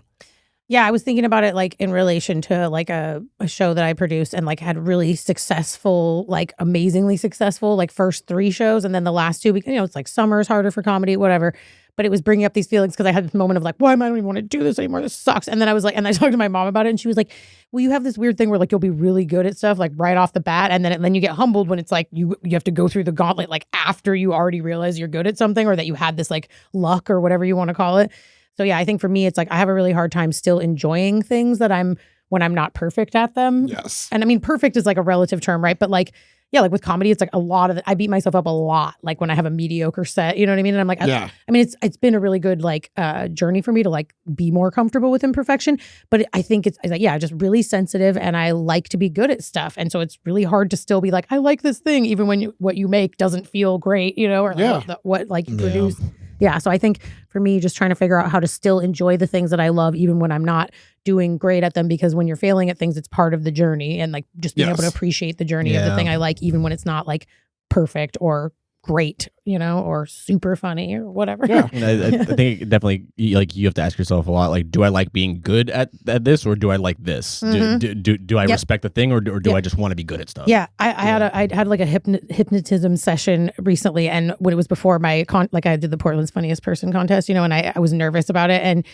Yeah, I was thinking about it like in relation to like a show that I produced and like had really successful, like amazingly successful, like first 3 shows. And then the last 2, it's like summer is harder for comedy, whatever. But it was bringing up these feelings because I had this moment of like, why am I don't even want to do this anymore? This sucks. And then I was like, and I talked to my mom about it, and she was like, well, you have this weird thing where like you'll be really good at stuff like right off the bat, and then you get humbled when it's like you have to go through the gauntlet like after you already realize you're good at something, or that you had this like luck or whatever you want to call it. So yeah, I think for me it's like I have a really hard time still enjoying things when I'm not perfect at them. Yes. And I mean, perfect is like a relative term, right? But like, yeah, like with comedy, it's like a lot of I beat myself up a lot, like when I have a mediocre set, you know what I mean? And I'm like, I mean, it's been a really good like journey for me to like be more comfortable with imperfection. But I think it's like, just really sensitive, and I like to be good at stuff. And so it's really hard to still be like, I like this thing, even when what you make doesn't feel great, or what you produce. Yeah. So I think for me, just trying to figure out how to still enjoy the things that I love, even when I'm not doing great at them, because when you're failing at things, it's part of the journey, and like just being able to appreciate the journey of the thing I like, even when it's not like perfect or great, or super funny or whatever. Yeah. I think definitely like you have to ask yourself a lot, like, do I like being good at this, or do I like this? Do I respect the thing, or do I just want to be good at stuff? Yeah. I had like a hypnotism session recently, and when it was before my I did the Portland's Funniest Person contest, and I was nervous about it, and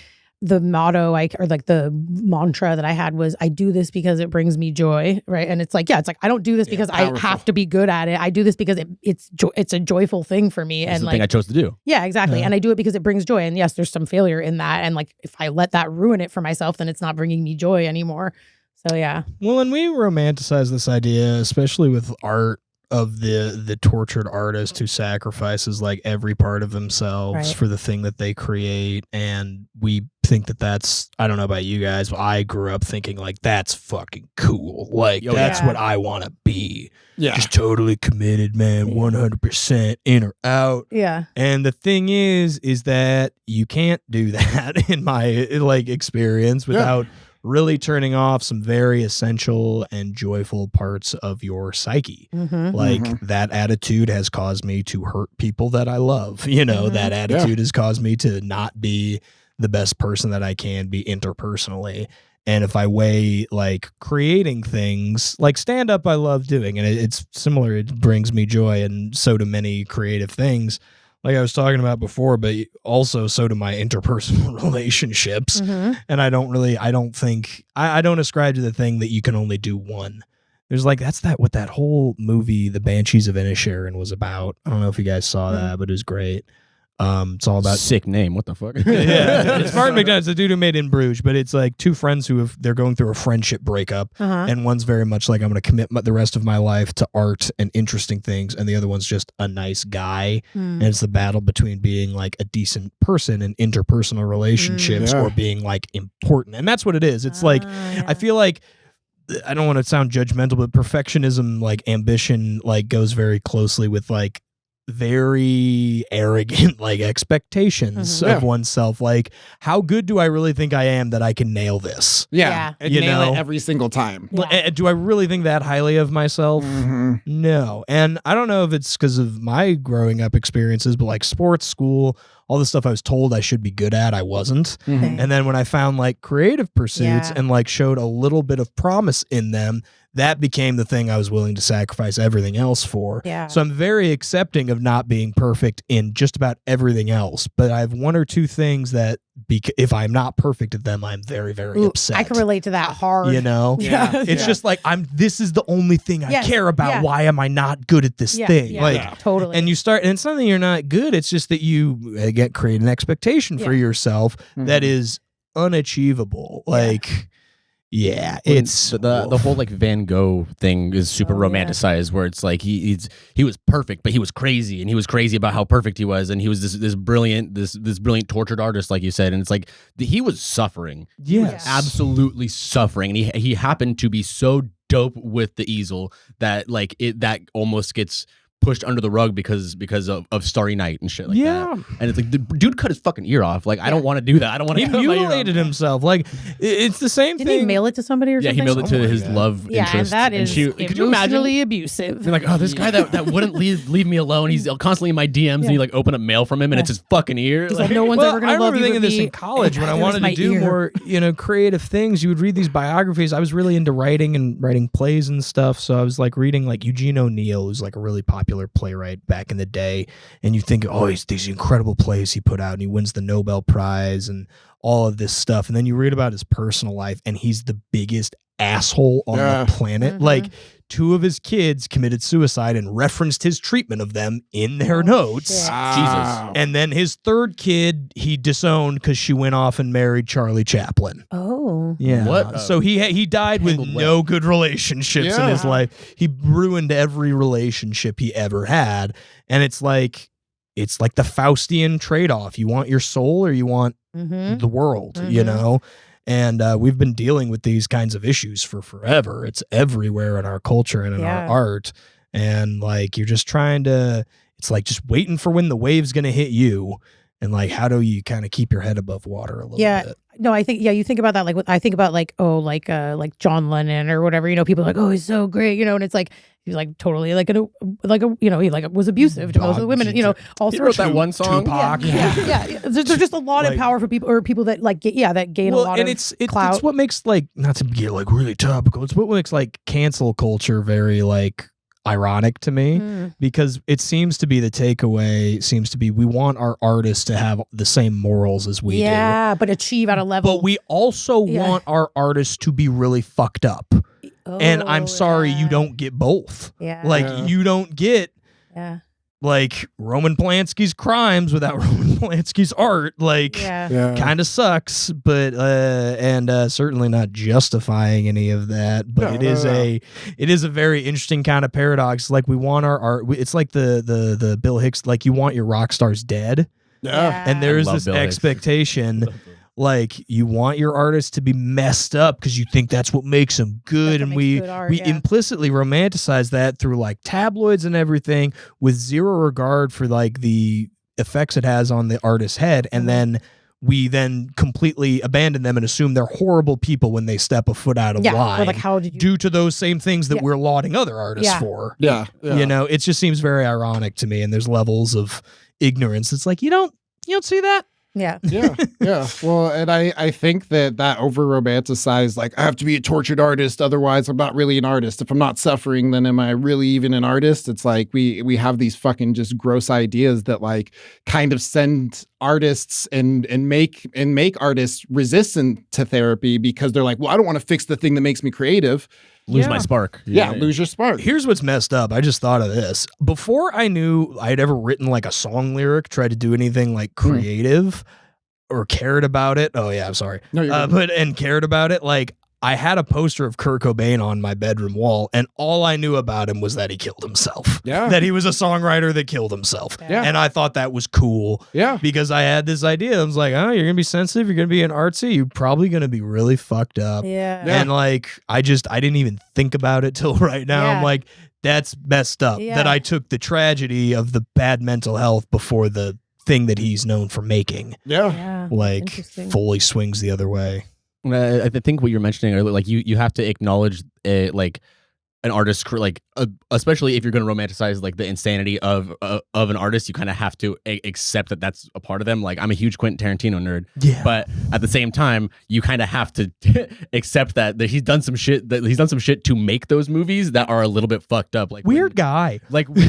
the motto the mantra that I had was, I do this because it brings me joy, right? And it's like, I don't do this because I have to be good at it. I do this because it's a joyful thing for me. It's and the thing I chose to do. Yeah, exactly. And I do it because it brings joy. And yes, there's some failure in that. And like, if I let that ruin it for myself, then it's not bringing me joy anymore. So yeah. Well, and we romanticize this idea, especially with art, of the tortured artist who sacrifices like every part of themselves for the thing that they create, and we think that that's, I don't know about you guys, but I grew up thinking like that's fucking cool. Like that's what I want to be. Yeah. Just totally committed, man. 100% in or out. Yeah. And the thing is that you can't do that in my like experience without really turning off some very essential and joyful parts of your psyche. Like that attitude has caused me to hurt people that I love. You know, that attitude has caused me to not be the best person that I can be interpersonally. And if I weigh like creating things like stand up, I love doing, and it's similar. It brings me joy, and so do many creative things, like I was talking about before. But also, so do my interpersonal relationships. And I don't ascribe to the thing that you can only do one. There's like what that whole movie, The Banshees of Inisherin, was about. I don't know if you guys saw that, but it was great. It's all about sick name. What the fuck? It's Martin McDonagh. It's the dude who made In Bruges, but it's like two friends they're going through a friendship breakup, and one's very much like I'm going to commit the rest of my life to art and interesting things, and the other one's just a nice guy, and it's the battle between being like a decent person in interpersonal relationships or being like important, and that's what it is. It's like I feel like. I don't want to sound judgmental, but perfectionism, like ambition, like goes very closely with like very arrogant like expectations of oneself. Like, how good do I really think I am that I can nail this? And you nail know? it every single time. Do I really think that highly of myself? No. And I don't know if it's because of my growing up experiences, but like sports, school, all the stuff I was told I should be good at, I wasn't. And then when I found like creative pursuits and like showed a little bit of promise in them, that became the thing I was willing to sacrifice everything else for. So I'm very accepting of not being perfect in just about everything else. But I have one or two things that if I'm not perfect at them, I'm very, very upset. I can relate to that hard. You know? It's just like, this is the only thing I care about. Why am I not good at this thing? Like, totally. And you start, and it's not that you're not good. It's just that you create an expectation for yourself that is unachievable. Like, it's the whole like Van Gogh thing is super romanticized, where it's like he was perfect, but he was crazy, and he was crazy about how perfect he was, and he was this brilliant tortured artist, like you said, and it's like he was suffering, absolutely suffering, and he happened to be so dope with the easel that like that almost gets pushed under the rug because of Starry Night and shit like that. And it's like the dude cut his fucking ear off. Like I don't want to do that. I don't want to. He mutilated himself. Like it's the same thing. Did he mail it to somebody or something? Yeah, he mailed it to his love interest. And that is could you imagine? Abusive. You're like, oh, this guy that wouldn't leave me alone. He's constantly in my DMs, and you like open up mail from him, and it's his fucking ear. Like, no one's ever gonna love you. I remember thinking this in college when I wanted to do more, creative things. You would read these biographies. I was really into writing plays and stuff. So I was like reading like Eugene O'Neill, who's like a really popular playwright back in the day, and you think, oh, he's these incredible plays he put out, and he wins the Nobel Prize and all of this stuff, and then you read about his personal life, and he's the biggest asshole on the planet. Like 2 of his kids committed suicide and referenced his treatment of them in their notes. Jesus. And then his 3rd kid he disowned because she went off and married Charlie Chaplin. What? So he died with no good relationships in his life. He ruined every relationship he ever had. And it's like the Faustian trade-off. You want your soul or you want the world, you know? And we've been dealing with these kinds of issues for forever. It's everywhere in our culture and in our art. And like, you're just it's like just waiting for when the wave's going to hit you. And like, how do you kind of keep your head above water a little bit? No, I think, you think about that. Like, I think about like John Lennon or whatever, people are like, oh, he's so great, and it's like, he's like totally he was abusive to most of the women, all he sorts wrote that one song. Tupac. There's just a lot of power for people, or people that that gain a lot of clout. It's what makes like, not to get like really topical, it's what makes like cancel culture very like ironic to me, because it seems to be the takeaway seems to be we want our artists to have the same morals as we do, but achieve at a level. But we also want our artists to be really fucked up. And I'm sorry, you don't get both. You don't get like Roman Polanski's crimes without Roman Polanski's art. Like, kind of sucks, but and certainly not justifying any of that. But it is a very interesting kind of paradox. Like, we want our art. It's like the Bill Hicks. Like, you want your rock stars dead. And there is this expectation. like you want your artist to be messed up because you think that's what makes them good, and we implicitly romanticize that through like tabloids and everything, with zero regard for like the effects it has on the artist's head, and then we then completely abandon them and assume they're horrible people when they step a foot out of line. Or like, how did you due to those same things that we're lauding other artists for. Yeah. You know, it just seems very ironic to me, and there's levels of ignorance. It's like you don't see that. Yeah. Yeah. Well, and I think that over romanticized, like I have to be a tortured artist, otherwise I'm not really an artist. If I'm not suffering, then am I really even an artist? It's like we have these fucking just gross ideas that like kind of send artists and make artists resistant to therapy because they're like, well, I don't want to fix the thing that makes me creative. Lose my spark. Yeah, lose your spark. Here's what's messed up. I just thought of this. Before I knew I'd ever written like a song lyric, tried to do anything like creative or cared about it. Oh yeah, I'm sorry. No, you're good. And cared about it. Like I had a poster of Kurt Cobain on my bedroom wall, and all I knew about him was that he killed himself. Yeah. That he was a songwriter that killed himself. Yeah. And I thought that was cool. Yeah. Because I had this idea. I was like, oh, you're going to be sensitive. You're going to be an artsy. You're probably going to be really fucked up. Yeah. And like, I didn't even think about it till right now. Yeah. I'm like, that's messed up. Yeah. That I took the tragedy of the bad mental health before the thing that he's known for making. Yeah. Like, fully swings the other way. I think what you're mentioning earlier, like you have to acknowledge like an artist, like especially if you're going to romanticize like the insanity of an artist, you kind of have to accept that that's a part of them. Like I'm a huge Quentin Tarantino nerd, but at the same time, you kind of have to accept that he's done some shit to make those movies that are a little bit fucked up. Like weird guy. Like when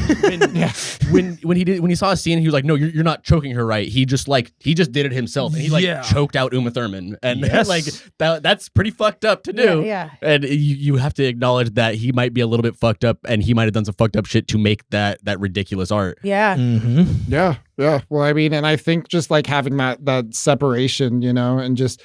he saw a scene, he was like, no, you're not choking her right. He just did it himself, and he like choked out Uma Thurman, and like that's pretty fucked up to do. Yeah. And you have to acknowledge that he might be a little bit fucked up, and he might have done some fucked up shit to make that ridiculous art. Yeah. Mm-hmm. Yeah. Well, I mean, and I think just like having that separation, you know, and just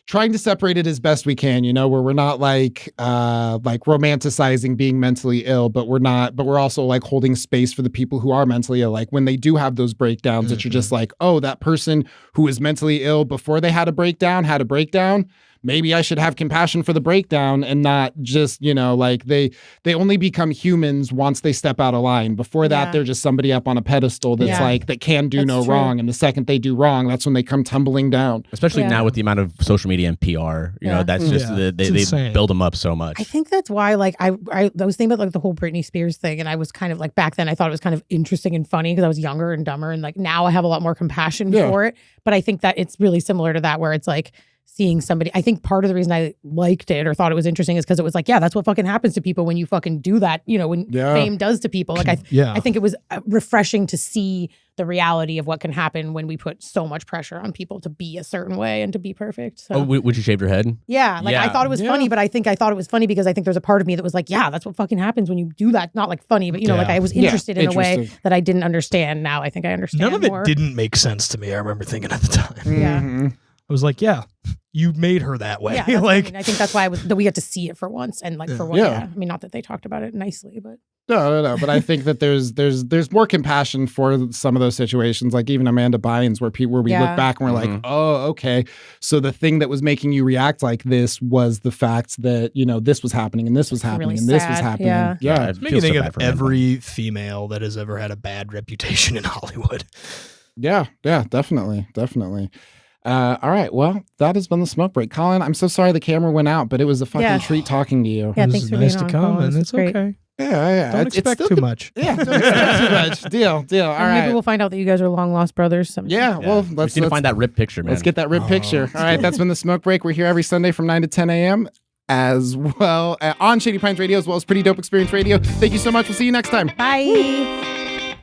trying to separate it as best we can, you know, where we're not like romanticizing being mentally ill, but we're also like holding space for the people who are mentally ill. Like when they do have those breakdowns that you're just like, oh, that person who was mentally ill before they had a breakdown. Maybe I should have compassion for the breakdown and not just, you know, like they only become humans once they step out of line. Before that, they're just somebody up on a pedestal that's like, that can do no wrong. And the second they do wrong, that's when they come tumbling down. Especially now with the amount of social media and PR, you know, that's just, they build them up so much. I think that's why, like, I was thinking about like the whole Britney Spears thing. And I was kind of like, back then I thought it was kind of interesting and funny because I was younger and dumber. And like now I have a lot more compassion for it. But I think that it's really similar to that, where it's like, seeing somebody, I think part of the reason I liked it or thought it was interesting is because it was like, that's what fucking happens to people when you fucking do that, you know, when fame does to people. Like, I think it was refreshing to see the reality of what can happen when we put so much pressure on people to be a certain way and to be perfect. So. Would you shave your head? Yeah. Like, I thought it was funny, but I thought it was funny because I think there's a part of me that was like, that's what fucking happens when you do that. Not like funny, but, you know, like I was interested in a way that I didn't understand. Now I think I understand None of more. it didn't make sense to me. I remember thinking at the time. Yeah. Mm-hmm. I was like, you made her that way. Yeah, like, I think that's why that we got to see it for once, and like for once, I mean, not that they talked about it nicely, but no. But I think that there's more compassion for some of those situations, like even Amanda Bynes, where we look back and we're like, oh, okay, so the thing that was making you react like this was the fact that, you know, this was happening and this was happening really and this sad. was happening. Yeah. It's making me think of every female that has ever had a bad reputation in Hollywood. Yeah, definitely. All right, well, that has been the smoke break. Colin, I'm so sorry the camera went out, but it was a fucking treat talking to you. Yeah, thanks for nice being to on, come, Colin. and it's okay. Yeah. Don't expect too much. Yeah, don't expect too much. Deal. All right. Maybe we'll find out that you guys are long lost brothers someday. Yeah, well, let's need to find that rip picture, man. Let's get that rip picture. All right, that's been the smoke break. We're here every Sunday from 9 to 10 a.m. as well on Shady Pines Radio, as well as Pretty Dope Experience Radio. Thank you so much. We'll see you next time. Bye.